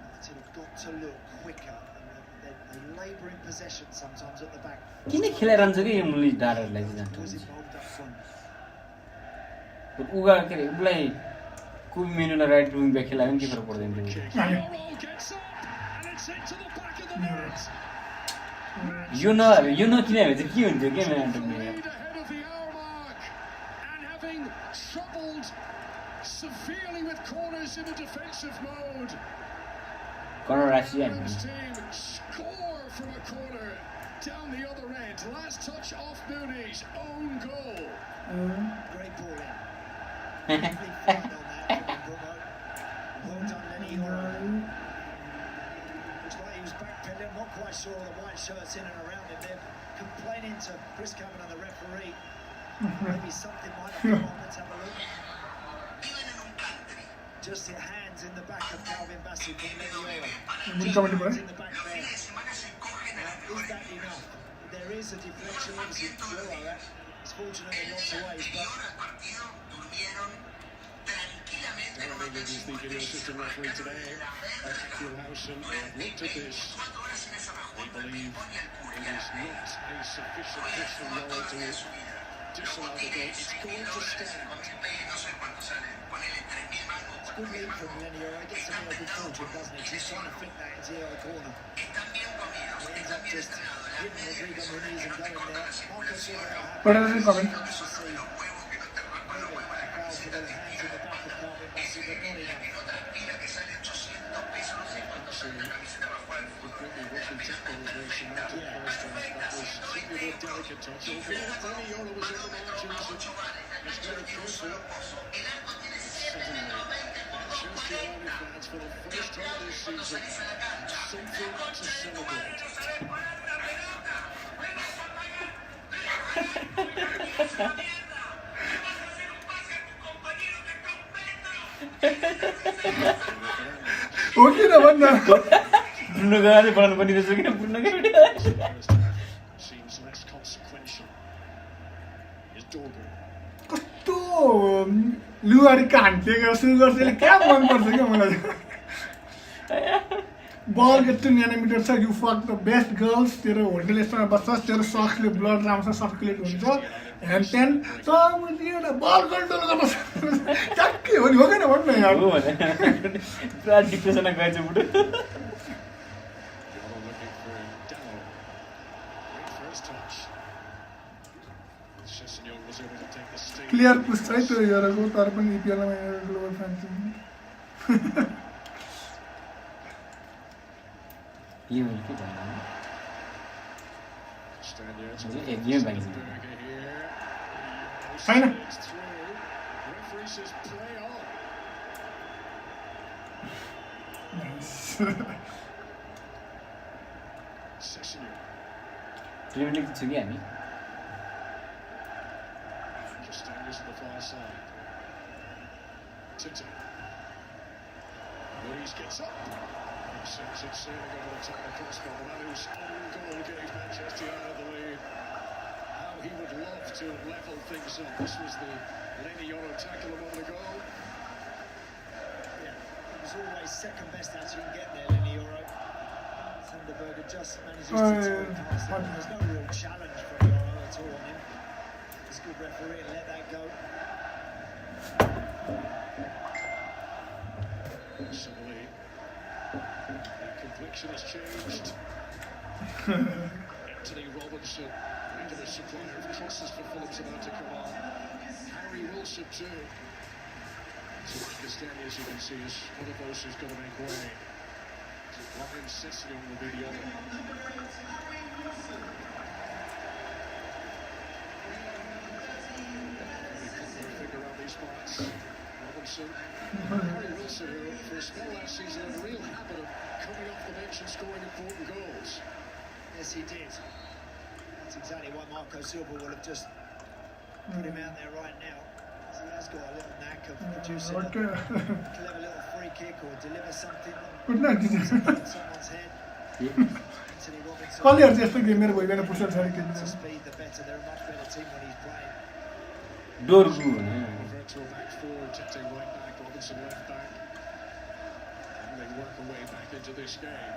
United have got to look quicker. And they labour in possession sometimes at the back. किन खेलाइरहन्छ कि यो मुली डारहरूलाई चाहिँ Was जान्छ involved up front. उगा के अरे उसलाई कुबी मेनुलाई राइट विङ ब्याक खेलायो भने के फरक पर्दैन त्यो Kick. Aye. Euro gets up, and it's into the back of the net. यो न किन भने चाहिँ के हुन्थ्यो के Lead man ahead of the hour mark, and having struggled severely with corners in a defensive mode. Corner rakhi Fulham's team score from a corner down the other end. Last touch off Mooney's own goal. Great ball in. Lovely fight on that from Bruno. Well done, Lenny Yoro. Looks like he was backpedaling, not quite sure the white shirts in and around him. They're complaining to Chris Cameron and the referee. Maybe something might have been on. Let's have a look. Just your hands in the back of Calvin Bassey from Lenny Yoro. Just hands in the back there. Is that enough? There is a deflection, obviously. Yoro, it's fortunate in lots of ways, but Darren England is the video assistant referee today at Fulham. Looked at this. They believe it is not a sufficient push from Yoro to disallow the goal. It's going to stand. good lead from Lenny Yoro. Gets a good fortune, doesn't he? He's trying to flick that into the other corner. He ends up just hitting Rodrigo Muniz and going there. Marco Silva What is it coming? to see maybe a foul for the hands in the back of Calvin Bassey, but not enough. Delicate touch. Lenny Yoro was in the margins. He's very careful. Chelsea United fans for the first time this season something to celebrate. Okay, na banda. Bruno गाले बनाउनु पनि रहेछ के Bruno के Seems less consequential. Is Dorgan. कस्तो लुगारी कान्टेको सुरु गर्छ यसले क्या मन पर्छ क्या मलाई बल यत्रो न्यानोमिटर छ you fuck the best girls तेरो होटल यस्तोमा बस्छस् तेरो सक्सले ब्लड राम्रोसँग सर्कुलेट हुन्छ ह्यान्ड त्यहाँ एउटा बल गल्टो गर्छ ट्याक्कै हो नि हो किन भन्नु यार हो भने पुरा डिप्रेसनमा गएछ बुढो क्लियर पुस छ है त्यो हेरेको तर पनि इपिएलमा ग्लोबल फ्यान छ यो के भन्नु एक गेम बाँकी छ छैन प्रिमियर लिग छु कि हामी Standards on the far side. Tito. Louise gets up. Sends it sailing over the top of the crossbar. The man who's on goal gave Manchester United the lead. How he would love to level things up. This was the Lenny Yoro tackle a moment ago. Yeah, it was always second best out you can get there, Lenny Yoro. Sanderberger just manages to turn past him. There's no real challenge from Yoro at all on him. He's a good referee and let that go. Suddenly, the complexion has changed. Anthony Robinson, regular supplier of crosses for Fulham's about to come on. Harry Wilson too. So Castagna, as you can see, is one of those who's got to make way. So Ryan Session will be the other. Robinson, Harry Wilson, who for a spell last season had a real habit of coming off the bench and scoring important goals. Yes, he did. That's exactly why Marco Silva will have just put him out there right now. So he has got a little knack of producing a clever little free kick or deliver something on someone's head. Anthony Robinson. Kaliyar त्यस्तो game मेरो भइबेन पुर्छ छ कि To speed the better, they're a much better team when he's playing. डोरगु Revert to a back forward, Tete right back, Robinson left back. And they work their way back into this game.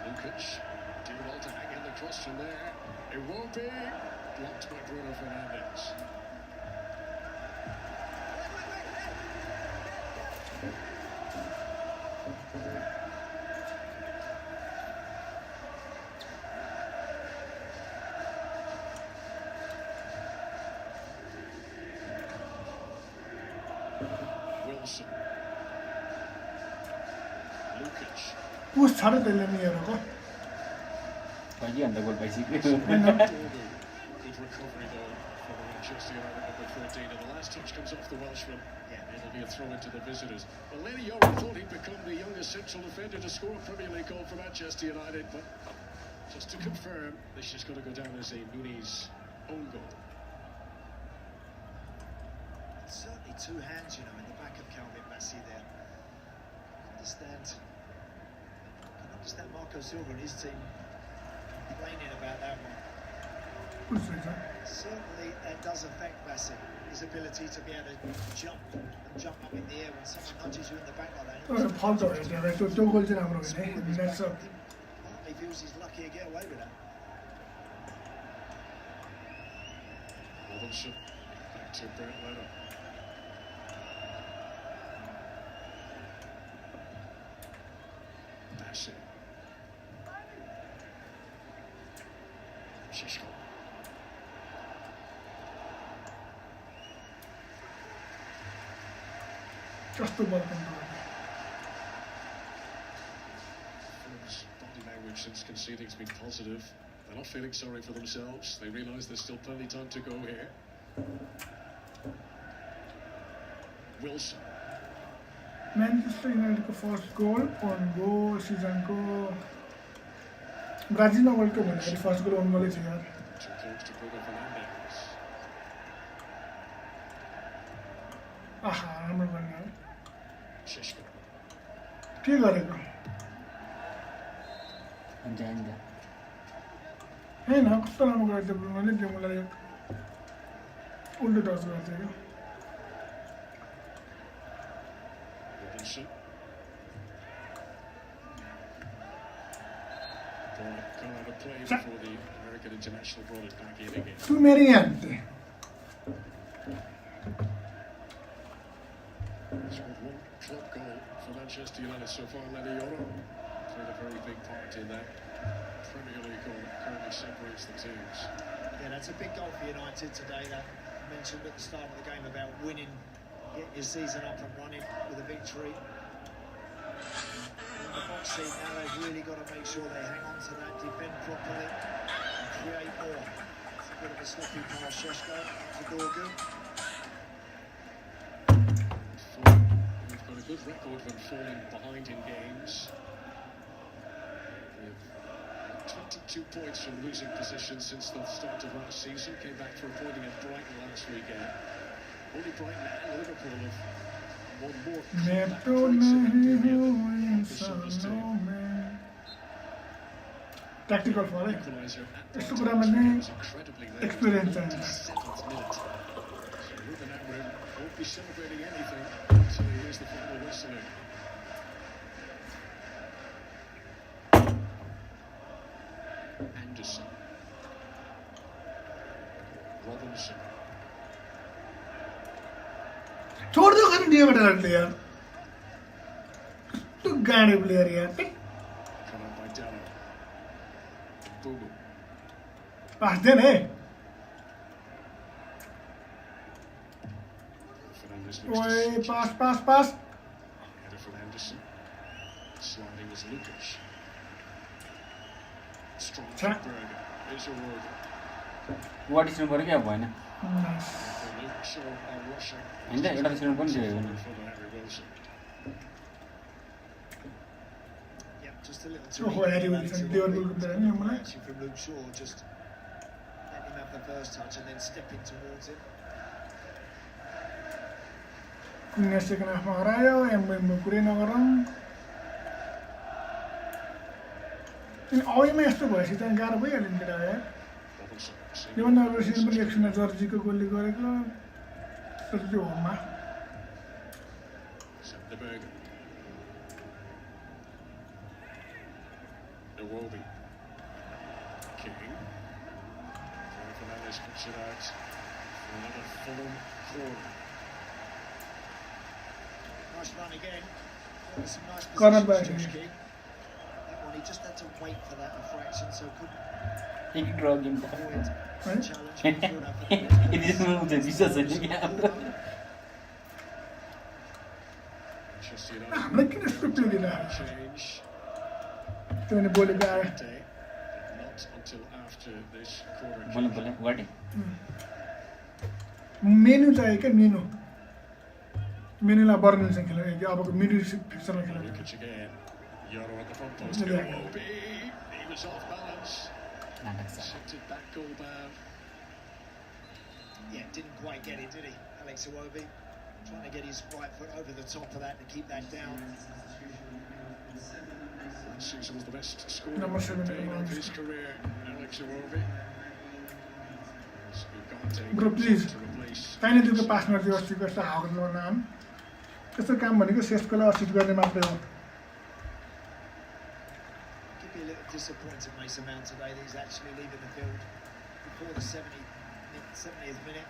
Lukic, did well to hang in the cross from there. It won't be blocked by Bruno Fernandes. Wilson. Lukic. पुस छ र त्यसले नि हेरेको कहिले अन्त goal पाइसक्यो Good recovery though for the Manchester United number 14, and the last touch comes off the Welshman. Yeah, it'll be a throw into the visitors. Well, Lenny Yoro thought he'd become the youngest central defender to score a Premier League goal for Manchester United, but just to confirm, this is going to go down as a Muniz own goal. Certainly two hands, you know, in the back of Calvin Bassey there. I can understand Marco Silva and his team complaining about that one. पुस रहेछ Certainly that does affect Bassey, his ability to be able to jump up in the air when someone nudges you in the back like that. तर फल त हो त्यहाँ त्यो goal चाहिँ राम्रो होइन है that's a He feels he's lucky to get away with that. Robinson back to Brent Leno. Bassey. Shishko. कस्तो बल control Fulham's body language since conceding has been positive. They're not feeling sorry for themselves. They realise there's still plenty time to go here. Wilson. Manchester युनाइटेडको first goal own goal सिजनको ब्राजिलमा world cup भन्दाखेरि first goal own गोलै थियो यार Too close to Bruno Fernandes. आहा राम्रो गर्ने है Shishko. के गरेको हुन्छ हुन्छ होइन कस्तो राम्रो गरेको थियो ब्रुनोले त्यो मलाई उल्टो टच गर्थ्यो क्या Robinson. Ball gone out of play before the American international brought it back in again. तू मेरी aunty Scored one club goal for Manchester United so far. Lenny Yoro played a very big part in that Premier League goal. Currently separates the teams. Yeah, that's a big goal for United today. That I mentioned at the start of the game about winning, getting your season up and running with a victory. On the box seat now, they've really got to make sure they hang on to that, defend properly, and create more. It's a bit of a sloppy pass, Sheshko, to Dorgan. Fulham, who've got a good record when falling behind in games. With 22 points from losing position since the start of last season. Came back for a point against Brighton last weekend. Only Brighton and Liverpool have won more मैं comeback तो points in the नहीं Premier हूँ League this इंसानों team. में tactical fall है Equaliser at यस्तो that कुरामा time चाहिँ was incredibly late. एक्सपिरियन्स चाहिन्छ 7th minute. So Ruben Amorim won't be celebrating anything until he hears the final whistling. Anderson. Robinson. छोड़ दो खाली दिए बेटा रख यार तो गाड़ी प्लेयर यार Come on by Dallo. Boom. Pass they ने Fernandes looks ओए to switch pass it. Pass pass Header from Anderson. Sliding was Lukic. Strong Cha- from Berger. Here's a word. What stone पऱ्यो क्या भएन nice Luke Shaw are rushing. होइन एउटा stone पनि थियो भने For Harry Wilson. Yeah, just a little Oh, tweak Harry there Wilson, to Liverpool what we- player, you know, actually from Luke Shaw, just let him have the first touch and then stepping towards him. कुन्ने second हाफमा हरायो एमबेमको कुरै नगरौँ अनि अवेमा यस्तो भएपछि त गाह्रो भइहाल्यो नि केटा यार Robinson. योभन्दा अगाडि सिजन पनि एकछिन जर्जीको गोलले गरेको तर त्यो होममा Sander Berger. Iwobi. King. Fernandes puts it out for another Fulham corner. Nice run again. Got some nice Corner positions, back, Josh King. That one, he just had to wait for that infraction, so couldn't एक draw game त avoid Right. the challenge from Bruno Fernandes. यति चाहिँ हुन्छ विश्वास छैन क्या हाम्रो Manchester हामीलाई किन यस्तो प्ले दिएर change. त्यो भने बोलेको आयो Day, but not until after this quarter. बोले वाटे मेनु चाहियो क्या मेनुलाई बर्निलसँग खेलेर कि अबको मिडल फिक्सरमा खेलेर Lukic again. Yoro at the front post. Iwobi. He was off balance. नाटक छ Sent it back goal bound. Yeah, didn't quite get it, did he, Alex Iwobi? Trying to get his right foot over the top of that to keep that down. Last season was the best scorer Number 7 of his career, Alex Iwobi. Bro, please. To replace चाहिने त्यो pass गरिदियो अस्तिको यस्तो हाउको नाम त्यस्तो काम भनेको सेस्कोलाई assist गर्ने मात्रै हो Could be a little disappointed, Mason Mount, today that he's actually leaving the field before the 70th minute.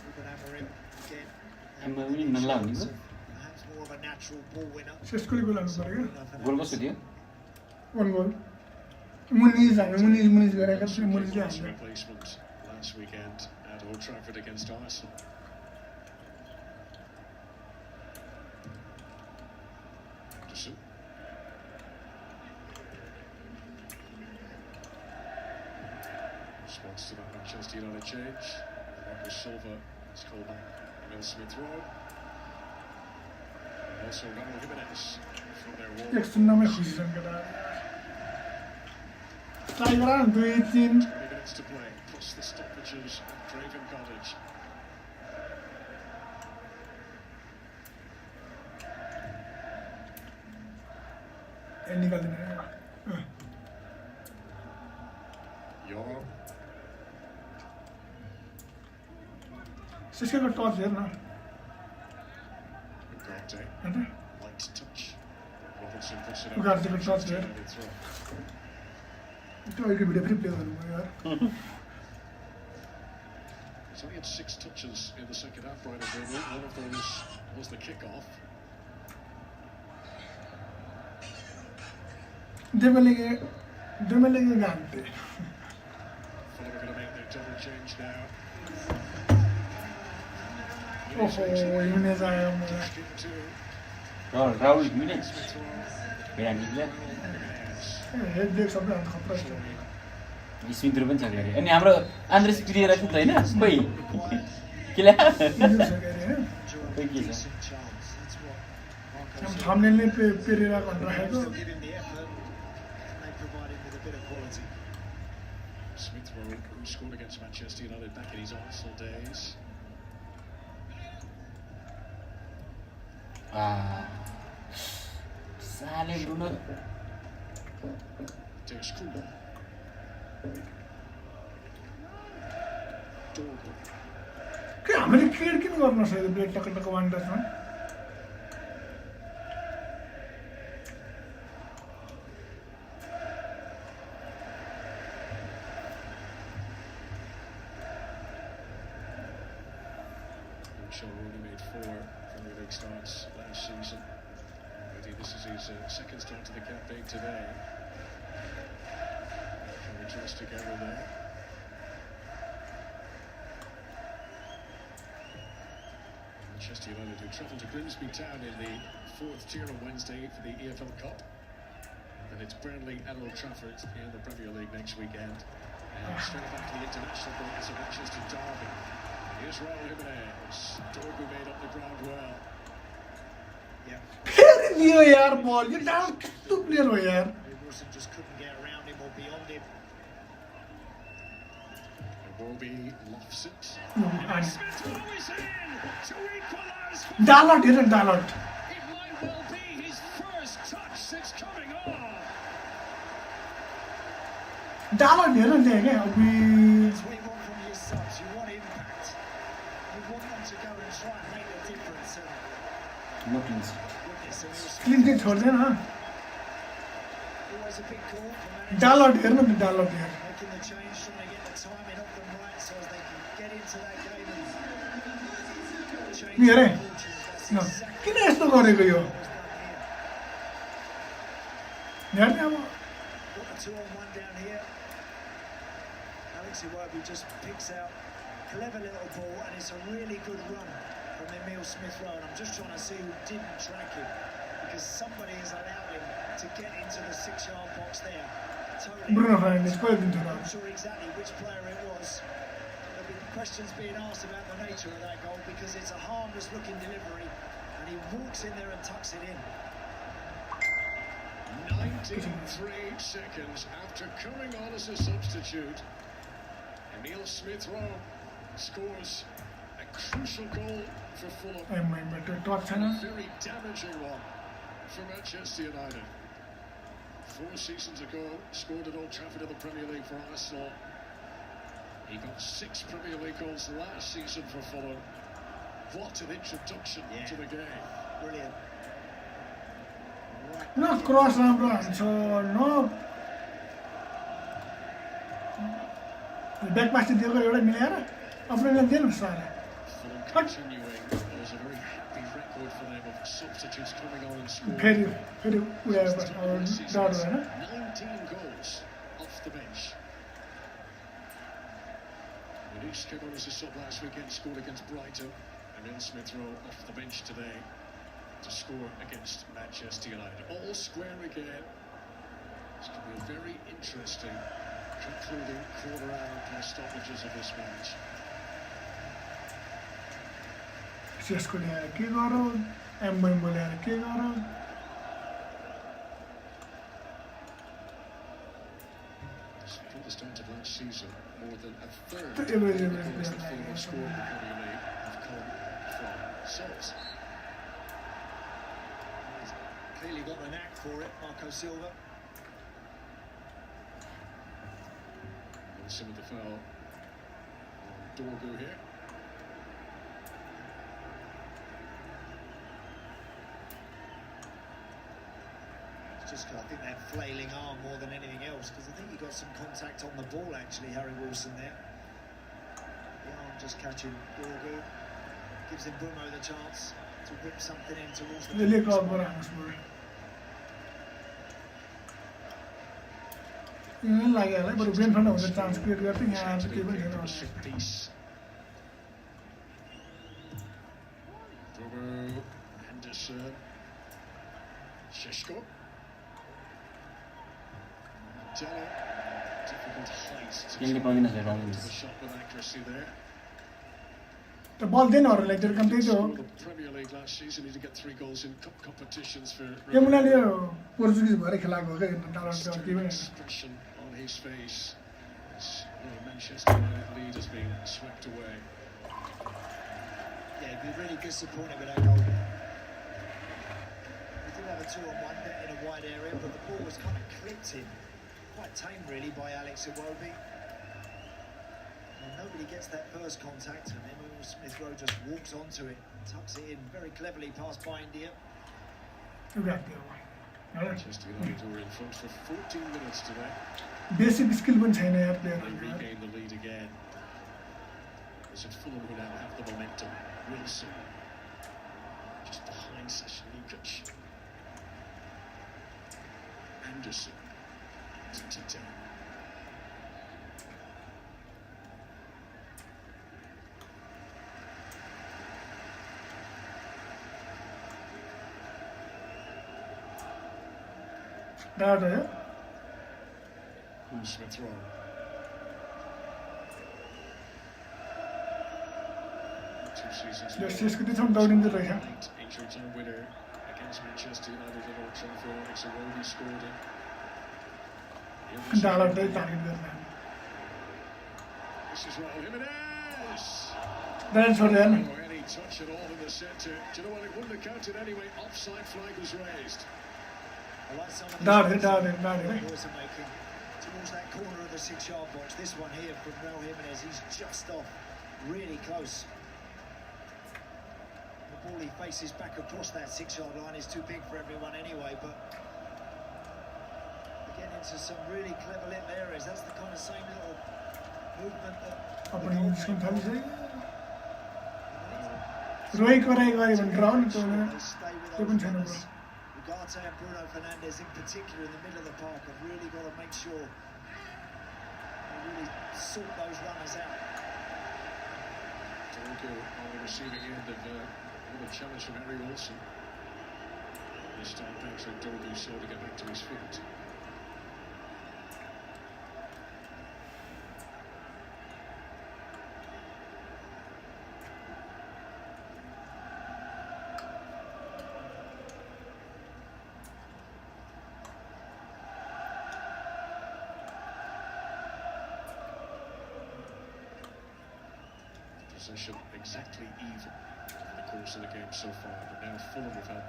Ruben Amorim again. Amorim नल्ला हुने भयो Perhaps more of a natural ball winner. सेस्कोले गोल हाल्नु पऱ्यो goal कसको थियो one goal munis हामी मुनिज गरेका थियौँ मुनिजले his हाल्यो replacement last weekend at Old Trafford against Arsenal. Anderson. Response to that Manchester United change. Marcus Silva is called back. Emil Smith Rowe. And also Raul Jimenez from their wall. 1-0 खुसी छन् केटा try गरा 2-3 20 minutes to play, plus the stoppages at Craven Cottage. ए निकाल्दिन Yoro. सेस्कोको touch हेर न Ugarte. हैन Light touch. Robertson puts it Ugarte को touch there. Extended throw. त्यो अहिले भिडियो फेरि प्ले गर्नु भयो यार He's only had 6 touches in the second half, Brian O'Donnell. One of those was the kick-off. डेमेलेगे गान्ते Fulham are going to make their double change now. ओहो image आयो मलाई Kick to Rahul मिनेज Smith Rowe. भिरानीले Jimenez. Head देख सबै हात खतरा छ स्मिथहरू पनि छ अरे अनि हाम्रो आन्द्रेस पिरियरा थियो त होइन खोइ किला इन्जुर छ के अरे खोइ के छ Decent chance. That's what Marco हम said. थम्बनेलले पेरेरा भनेर राखेको Still give him the effort, and they provide him with a bit of quality. Smith Rowe, who scored against Manchester United back in his Arsenal days. साले Bruno There's Kuba. Dorgo. के हामीले clear किन गर्न सक्यो blade टक्क टक्क one टचमा Shaw only made 4 Premier League starts last season. Already this is his second start to the campaign today. Characteristic error there. Manchester United who travel to Grimsby Town in the 4th tier on Wednesday for the EFL Cup. And then it's Burnley at Old Trafford in the Premier League next weekend. And straight back to the international focus of Manchester Derby. Here's Raul Jimenez. Dorgu made up the ground well. Yeah. फेरि दियो यार बल यो डाल कस्तो player हो यार Wilson just couldn't get around him or beyond him. Iwobi lofts it. Smith Rowe is in to equalise. डालट हेर डालट It might well be his first touch since coming on. डालट हेर नि त्यहाँ क्या अबुई That's what you want from your subs. You want impact. You want them to go and try and make a difference. And no cleans goodness, and it was clean चाहिँ छोड्दैन always a big call for managers डालट हेर्नु नि डालट हेर making the change, trying to get the timing of them right so as they can get into that game and change नि हेरे their fortunes. That's न exactly किन यस्तो गरेको यो what was done here. हेर्ने अब Got a 2-on-1 down here. Alex Iwobi just picks out clever little ball, and it's a really good run from Emil Smith-Rowe, and I'm just trying to see who didn't track him, because somebody has allowed him to get into the 6-yard box there. Totally. Bruno Fernandes foi dentro I'm da not sure exactly which player it was. There'll be questions being asked about the nature of that goal, because it's a harmless-looking delivery, and he walks in there and tucks it in. 93 seconds after coming on as a substitute, Emil Smith-Rowe scores a crucial goal for Fulham. better top A channel. very damaging one for Manchester United. 4 seasons ago, scored at Old Trafford in the Premier League for Arsenal. He got 6 Premier League goals last season for Fulham. What an introduction to the game. Brilliant. No cross राम्रो हान्छ न back pass दिएको एउटा मिलाएर आफ्नो दिनु सारा Fulham continuing. It was a very happy record for them of substitutes coming on and scoring. फेरि उयो डर होइन 19 goals off the bench. Manish came on as a sub last weekend, scored against Brighton. Emil Smith-Rowe off the bench today to score against Manchester United. All square again. It's going to be a very interesting concluding quarter hour plus stoppages of this match. Sesko ल्याएर के गरौँ एम्बोइम्बो ल्याएर के गरौँ From the start of last season, more than a third The of the Everton goals that player. Fulham have scored in the Premier League have come from subs. He's clearly got the knack for it, Marco Silva. And some of the foul on Dorgu here. Just, I think that flailing arm more than anything else, because I think he got some contact on the ball actually, Harry Wilson there. The arm just catching Dorgu, gives him Bruno the chance to whip something in towards the यसले call गराउनुहोस् बरु यही लाग्यो होला बरु Brentford हुन्छ chance create गर्छ यहाँ आएर केही पनि छैन Set piece. Dorgu, Anderson, Šeško. Della, difficult height to Kendi try paginas and le get vamos. to the shot with accuracy there. त बल दिएन अरूलाई त्यो काम त्यही त हो Scored the Premier League last season, he did get 3 goals in cup competitions for यो मुनाले यो पोर्चुगिज भएर खेलाएको हो क्या टाढा Still केही पनि expression on his face as Manchester United lead has been swept away. Yeah, he'd be really disappointed with that goal. He did have a 2-on-1 there in a wide area, but the ball was kind of clipped in. Quite tame really by Alex Iwobi. And nobody gets that first contact, and then Emil Smith-Rowe just walks onto it, tucks it in very cleverly past Bindia. एउटा त्यो हो Manchester United were in front for 14 minutes today. Basic skill पनि छैन यार They प्लेयरहरुको regain the lead again. It's at Fulham who now have the momentum. Wilson just behind Sasha Lukic. Anderson to Tite. Data हो Smith-Rowe. Two seasons यो ago, शेषको त्यसमा दौडिँदो रहेछ late injury time winner against Manchester United at Old Trafford. Alex Iwobi scored it. डाला चाहिँ target गर्न This is Raul Jimenez. Direct छोड्दैन Oh, any touch at all in the centre. Do you know what? It wouldn't have counted anyway. Offside flag was raised. I like some of Dart the it, dart it, dart it. boys are making towards that corner of the 6-yard box. This one here from Raul Jimenez, he's just off, really close. The ball he faces back across that 6-yard line is too big for everyone anyway, but they get into some really clever little areas. That's the kind of same little movement that the अपनी goalkeeper इसको खाली does. चाहिँ रोही कराई गऱ्यो भने draw नि Make sure त्यो they stay with त्यो those पनि छैन runners. Bro Ugarte and Bruno Fernandes in particular in the middle of the park have really got to make sure they really sort those runners out. Dorgo on the receiving end of another challenge from Harry Wilson. This time, Patrick Dorgo slow to get back to his feet. Possession exactly even in the course of the game so far, but now Fulham have had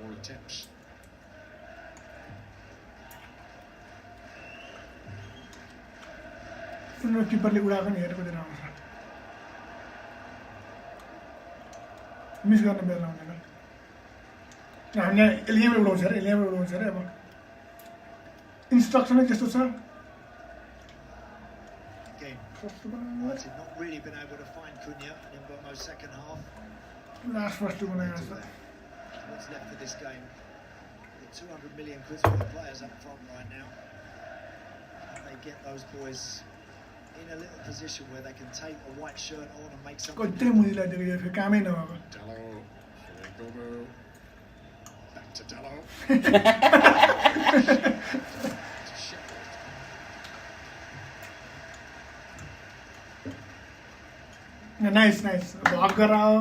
more attempts. किपरले उडाएको नि हेरेको दिन आउँछ miss गर्ने बेला हुँदैन हामीले एलिएमै उडाउँछ अरे अब इन्स्ट्रक्सनै त्यस्तो छ United not really been able to find Cunha in Mbeumo's second half. Last first बनाएको छ What's left of this game? With 200 million quid for the players up front right now. And they get those boys in a little position where they can take a white shirt on and make something कतै मुलीलाई दिएको यो फेरि कामै नभएको Dallo for Mbeumo. Back to Dallo. Nice भग गराओ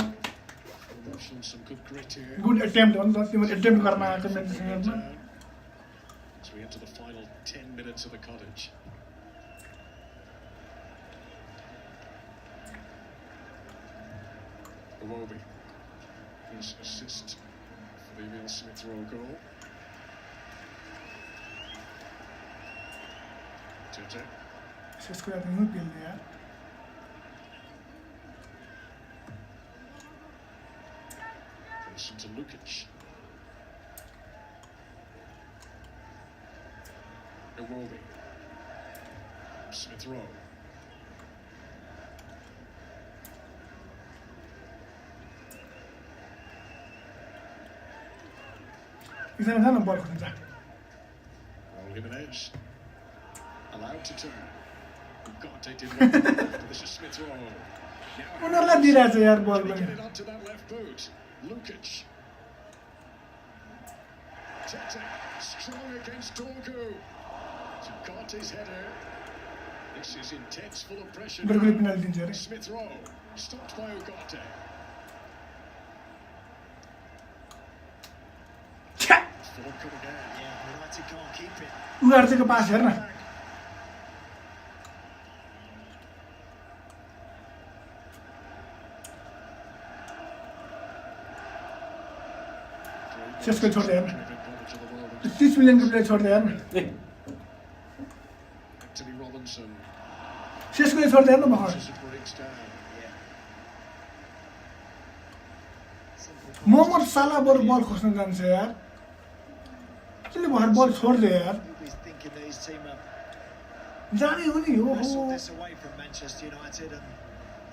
Showing some good grit here. Good attempt हो नि त तिमीले एटेम्प्ट गर्न आएको मेन्टेन्समा As we enter the final 10 minutes of the cottage. Iwobi. His assist for the Emil Smith Rowe goal. Tete. त्यसको लागि पनि पिल्ने यार Listen to Lukic. Iwobi. Smith Rowe. एकजना जान बल खोज्छ Raul Jimenez. Allowed to turn. Ugarte did well. This is Smith Rowe. उनीहरूलाई दिइरहेछ यार बल Can he पनि get it up to that left boot? Lukic. Tete. Strong against Dorgo. Ugarte's header. This is intense, full of pressure. बिल्कुल penalty दिन्छ अरे Smith Rowe. Stopped by Ugarte. Fulham come again. Yeah, United can't keep it. उगार्चेको pass हेर्न त्यसको छोड्दै हेर्न 30 मिलियनको player छोड्दै हेर्न Anthony Robinson. त्यसको छोड्दै हेर्न भर्खर This breaks down. मोहम्मद साला बरु बल खोज्न जान्छ यार किन भर्खर बल छोड्दै यार He's thinking that his team have जाने हो नि हो wrestled this away from Manchester United and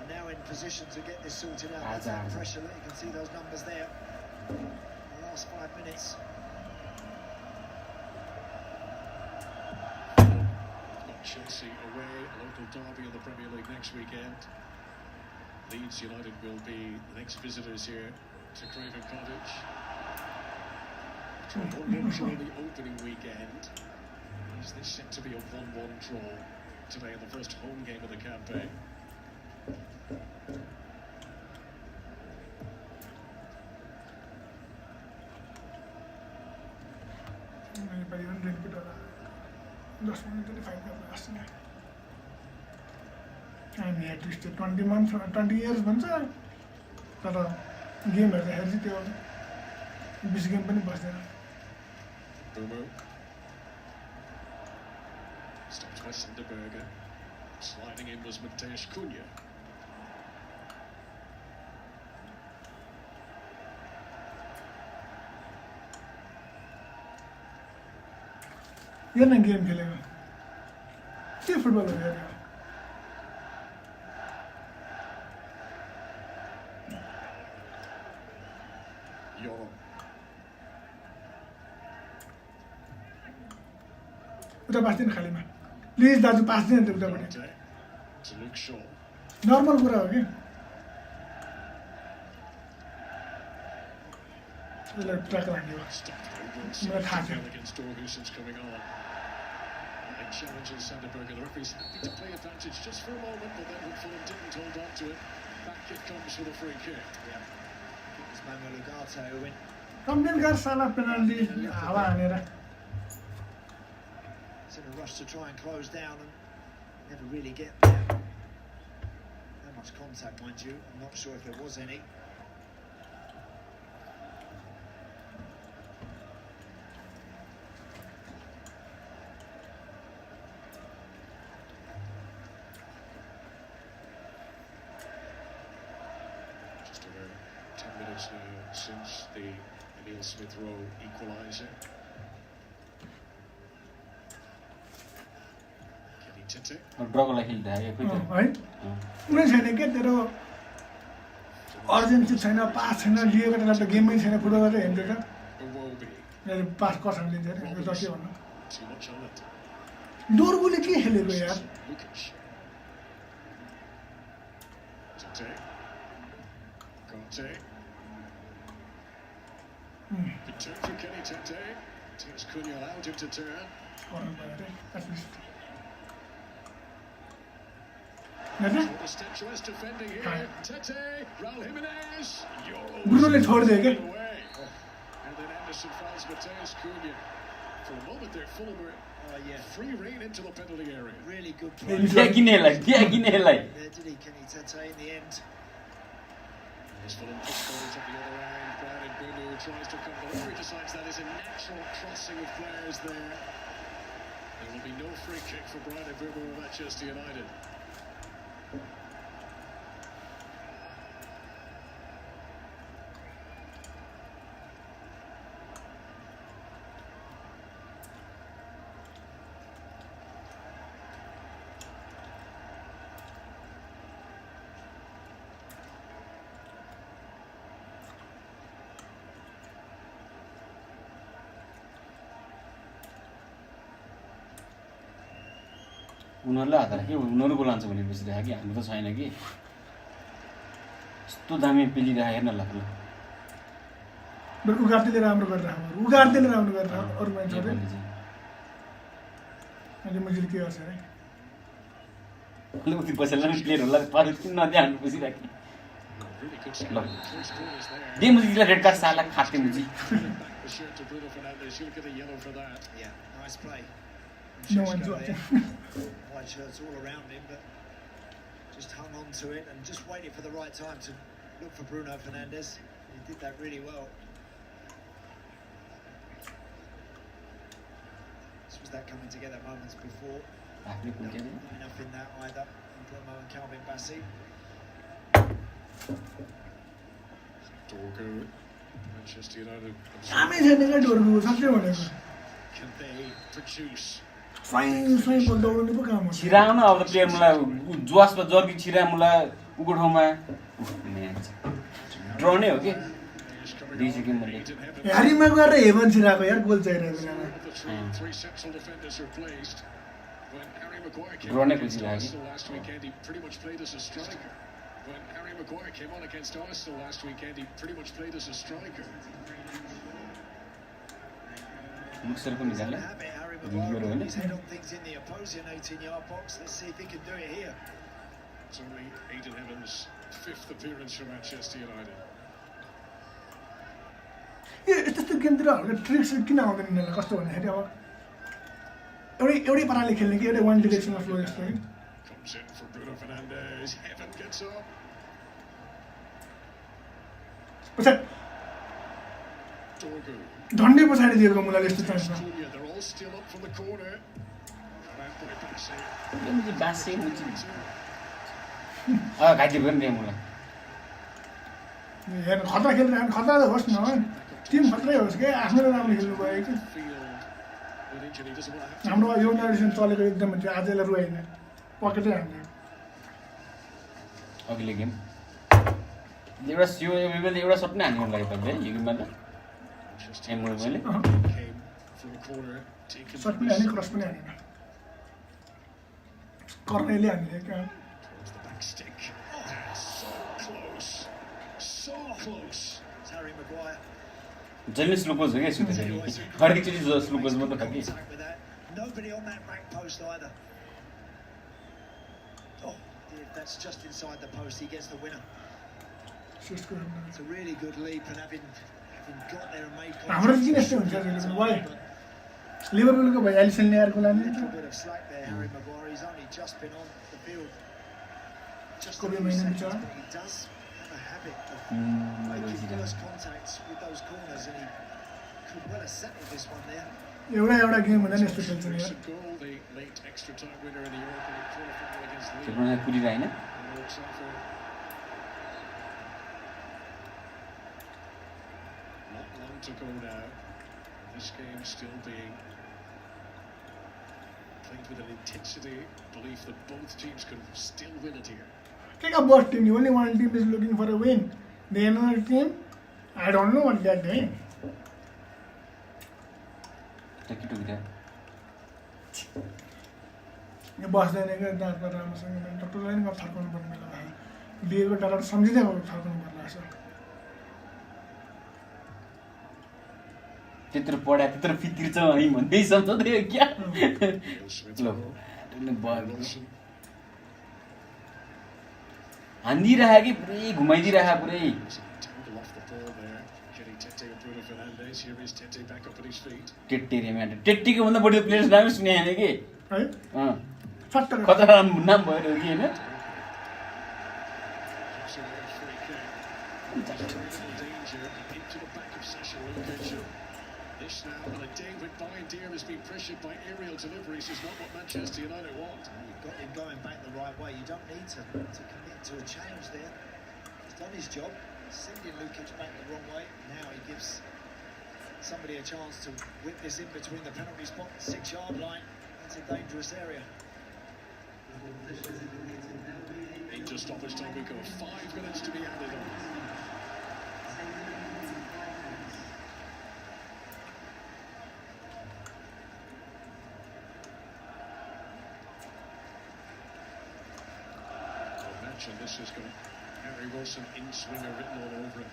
are now in position to get this sorted out. That's the pressure. You can see those numbers there. The last 5 minutes. Got Chelsea away, a local derby in the Premier League next weekend. Leeds United will be the next visitors here to Craven Cottage. After a 1-1 draw in the opening weekend, is this set to be a 1-1 draw today in the first home game of the campaign? Nepali पनि repeat होला 10 minute 25 गर्नु जस्तो नि हामी at least 20 months 20 years भन्छ तर game हेर्दाखेरि चाहिँ त्यो 20 गेम पनि बस्दैन Mbeumo. Stopped by Sunderberger. Sliding in was Mateus Cunha. हेर्न गेम खेलेको के फुटबल हो हेरेको Yoram. उता पास्दैन खालीमा प्लिज दाजु पास्दैन त्यो उतापट्टि Ugarte to Luke Shaw. Normal कुरा हो कि यसले ट्र्याक हान्यो मलाई थाहा थियो against Dorguson's coming on. It challenges Sanderberg, and the referee's happy to play advantage just for a moment, but then when Fulham didn't hold on to it, back it comes for the free kick. Yeah. It was Manuel Ugarte who went. Complain गर्छ साला penalty हावा हानेर He's in a rush to try and close down and never really get there. How much contact, mind you? I'm not sure if there was any. Just over 10 minutes now since the Emil Smith-Rowe equaliser. Kenny Tete. ड्रको लागि खेल्दा है है कुनै छैन के तेरो urgency छैन pass छैन लिएको बेला त गेममै छैन फुटबल चाहिँ हेर्दै Iwobi. पास कसरी दिन्छ अरे यो त के भन्नु Too much on it. डोरगुले के खेलेको यार Lukic. Tete. Conte. Good turn for Kenny Tete. Tears Cunha allowed him to turn. गर्नु पर्यो अरे at least What a statuesque defending here. Tete. Raul Jimenez. ब्रुनोले छोडिदियो के Away. And then Anderson finds Mateus Cunha. For a moment there, Fulham were free rein into the penalty area. Really good play. क्या किने यसलाई There did he, Kenny Tete, in the end. As Fulham push forward at the other end, Brian Mbeumo tries to come. The referee decides that is a natural crossing of players there. There will be no free kick for Brian Mbeumo of Manchester United. उनीहरूलाई हात राख्यो उनीहरूको लान्छ भनेपछि राख्यो कि हाम्रो त छैन कि यस्तो दामी पेलिरहेको हेर्न लाग्यो बरु उगार्दैले राम्रो गरेर उगार्दैले राम्रो गरेर अरू मान्छेहरूले अहिले मैले के गर्छ अरे उति पैसालाई प्लेयरहरूलाई पारो किन नदिए हान्नु पछि राखेँ Really good ल close corners there. दे मुजीलाई रेड कार्ड साला खाते मुजी Back the shirt to Bruno Fernandes. He'll get a yellow for that. Yeah, nice play. No Sheshko one's there. watching. White shirts all around him, but just hung on to it and just waited for the right time to look for Bruno Fernandes. He did that really well. This was that coming together moments before. आफ्नै कुन के Not enough in that either. Mbeumo and Calvin Bassey. Dorgu. Manchester United. कामै छैन क्या डोरको साँच्चै भनेको Can they produce? स्वाइँ बल दौडनु पो काम हो छिराउन अब त प्लेयर मलाई जुवासमा जर्की छिरा मलाई उको ठाउँमा ड्र नै हो कि दुई सेकेन्ड मैले ह्यारीमा गएर हेभन छिराएको यार गोल चाहिरहेको बेलामा The three central defenders replaced. When Harry Maguire came Ronnie on against Kuzilagi. Arsenal last weekend, he pretty much played as a striker. When Harry Maguire came on against Arsenal last weekend, he pretty much played as a striker. मुक्सरको निकाल्यो Habit, Harry Did you Maguire go putting in? his head on things in the opposing 18-yard box. Let's see if he can do it here. It's only Aiden Evans' fifth appearance for Manchester United. ए यस्तो गेमतिर हल्का tricks किन आउँदैन यिनीहरूलाई कस्तो भन्दाखेरि अब एउटै पाराले खेल्ने कि एउटै वान डिरेक्सनमा फ्लो जस्तो कि Comes in for Bruno Fernandes. Heaven gets up. पछाडि Dorgu. झन्डै पछाडि दिएको मुलाले यस्तो चान्समा Cunha, they're all still up from the corner. Anthony Bassey. मुजी बासे मुजी घाइते भयो नि रे मलाई हेर्नु खतरा खेलिरहेको खतरा त होस् न टिम खतरै होस् क्या आफ्नो राम्रो खेल्नु गयो कि Field with injury doesn't want to have to. हाम्रो यो नरिसन चलेको एकदमै थियो आजलाई रुवाइन पकेटै हान्यो अघिल्लो गेम एउटा यो एउटा सट नै हान्नु मन लाग्यो तपाईँले यो गेममा त Manchester मैले United came from a corner, taken short पनि हाने क्रस पनि हानेन कर्नेले हाने क्या towards the back stick. And so close. So close. It's Harry Maguire. जहिले स्लोकोज हो क्या सुतेछ कि हरेकचोटि स्लोकोज मात्र खायो कि Contact with that. Nobody on that back post either. Oh, if that's just inside the post, he gets the winner. Shesko It's a really good leap, and having got there and made हाम्रो contact, किन यस्तो हुन्छ why लिभरपुलको भाइ Allison ल्यायरको a लागि little bit of slack there, Harry Maguire. He's only just been on the field. Just a Kobe few Mainoo seconds, bichara. but he does have a habit of Mm, making yeah. first contacts with those corners, and he could well have settled this one there. एउटा game हुँदा नि यस्तो खेल्छ नि यार Recent goal, the late extra time winner in the Europa League quarterfinal against त्यो Lille. पनि कुदिरहेन And looks like for not long to go now. This game still being played with an intensity, belief that both teams can still win it here. Take a both team. Only one team is looking for a win. The other team, I don't know what they're doing. टकिटुकिरा यो बस्दैन क्या दाँतमा राम्रोसँग डक्टरलाई नि गएर थर्काउनु पर्ने बेला भयो बिहेको डर सम्झिँदै थर्काउनु पर्ला रहेछ त्यत्रो पढाए त्यत्रो फितिर्छ है भन्दै सम्झँदै हो क्या ल Wilson. हान्दिरह कि पुरै घुमाइदिरह पुरै There's a tangle off the ball there. Getting Tete and Bruno Fernandes. Here is Tete back up on his feet. टेट्टी रे म्याट टेट्टीको भन्दा बढी प्लेयर्स नाम सुने हैन कि है अँ सट्ट खतरा नाम भएर हो कि हैन It's a free kick. Little danger into the back of Sasha Lukic. This now, and a David Bindier has been pressured by aerial deliveries, is not what Manchester United want. You've got him going back the right way. You don't need to commit to a challenge there. He's done his job, sending Lukic back the wrong way. Now he gives somebody a chance to whip this in between the penalty spot and 6-yard line. That's a dangerous area. Into stoppage time we go. 5 minutes to be added on. And this has got Harry Wilson in swinger written all over it.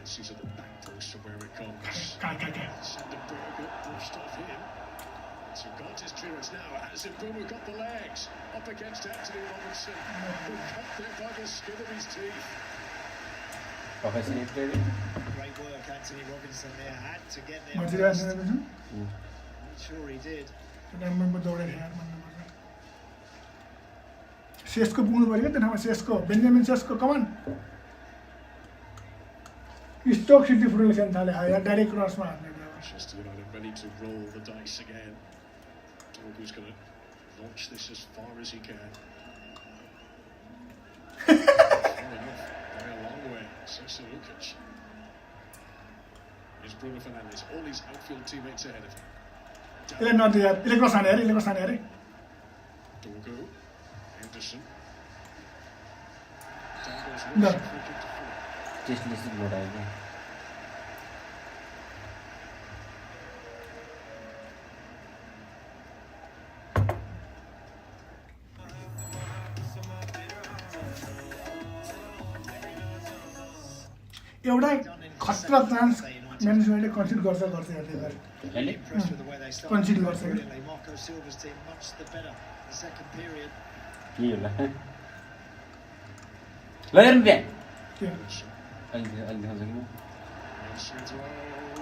This is at the back post of where it comes. Sanderberg brushed off him. So got his clearance now. As Mbeumo got the legs up against Anthony Robinson, who cut there by the skin of his teeth. Professional player Great work, Anthony Robinson there. Had to get there मजिरहेको first. छैन I'm sure he did. टाइममा दौडेर यार भन्नुपर्छ Sesko पुग्नु पऱ्यो क्या त्यो ठाउँमा सेस्को बेन्जामिन सेस्को कमान स्टोक सिटी फुटबल खेल्न थाल्यो या डाइरेक्ट क्रसमा हान्ने थियो Manchester United ready to roll the dice again. Dorgu's going to launch this as far as he can. Far enough, by a long way. Sasa Lukic. Here's Bruno Fernandes. All his outfield teammates ahead of him. यसले नदियो यार यसले cross हाने अरे यसले cross हाने अरे Dorgu. Henderson. Down goes No. Wilson. Free kick to Fulham. टेस्ट लिस्ट लोडायो क्या एउटा खतरा चान्स म्यानेजमेन्टले कन्सिड गर्छ हेर्दै गरे अहिले Impressed with the way they started. Conceded goals, eh? Brilliantly. Marco Silva's team much the better the second period. के होला ल हेर्नु त्यहाँ के Wilson. अहिले अहिले देखाउँछ कि म Smith Rowe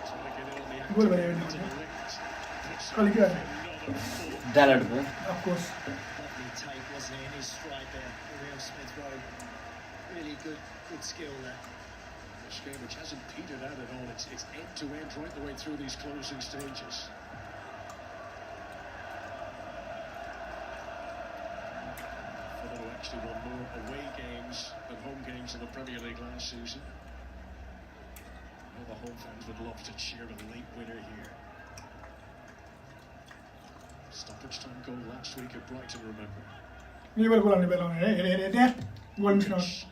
trying to get in on the Goal action. भयो Into भने the lift. Puts कहिले के गर्ने another full. डालाडको of course Lovely take, wasn't it, in his stride there, Uriel Smith Rowe. Really good skill there. This game which hasn't petered out at all. It's end to end right the way through these closing stages. Fulham who actually won more away games than home games in the Premier League last season. All the home fans would love to cheer a late winner here. Stoppage time goal last week at Brighton, remember. लिभर goal हान्ने बेला हेरे हेरे हेरे त्यहाँ goal miss नगर्नु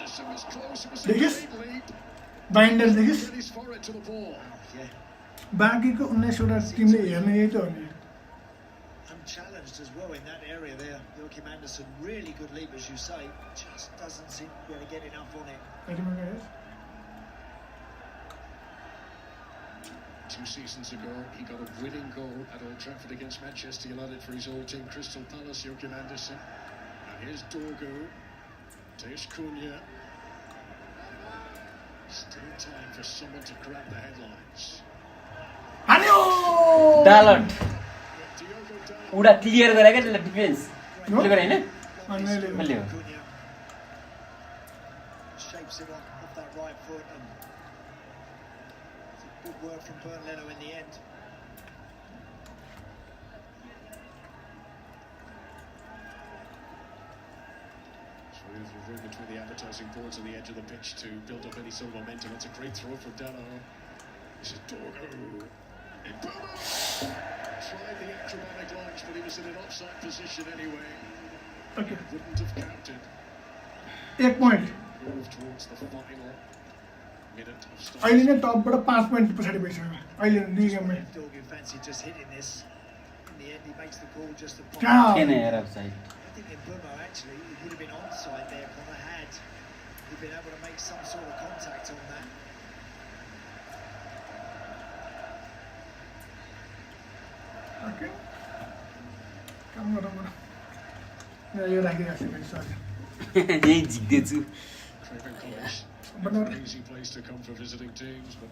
Anderson was close. It was a Biggest? great leap. बाइन्डर देखिस् Get his forehead to the ball. Yeah, बाँकीको 19वटा टिमले हेर्ने यही त हो नि unchallenged exposed as well in that area there. Joachim Andersen, really good leap, as you say, just doesn't seem to be able to get enough on it. 2 seasons ago, he got a winning goal at Old Trafford against Manchester United for his old team, Crystal Palace, Joachim Andersen. And here's Dorgu, Tesh Cunha. Still time for someone to grab the headlines. डालट Diogo Dalot. उडा clear गरे क्या त्यसले defence No? Clear गरे हैन Unbelievable. बल्ले हो Cunha shapes it off that right foot, and it's a good work from Bernd Leno in the end. Smooth room between the advertising boards and the edge of the pitch to build up any sort of momentum. It's a great throw from Dalot. This is Dorgu. Mbeumo! Tried the acrobatic lunge, but he was in an offside position anyway. Okay. Wouldn't have counted. 1 point. Move towards the final minute of stop. अहिले नै टपबाट 5 point पछाडि भइसक्यो अहिले लिगमा Dorgu fancied just hitting this. In the end, he makes the call just upon. कहाँ केन हेर offside I think Mbeumo actually, he would have been onside there. Connor had he'd been able to make some sort of contact on that. Okay काम गरौँ यो राखिरहेको छु sorry यही झिक्दैछु Craven Cottage. But not- An easy place to come for visiting teams, but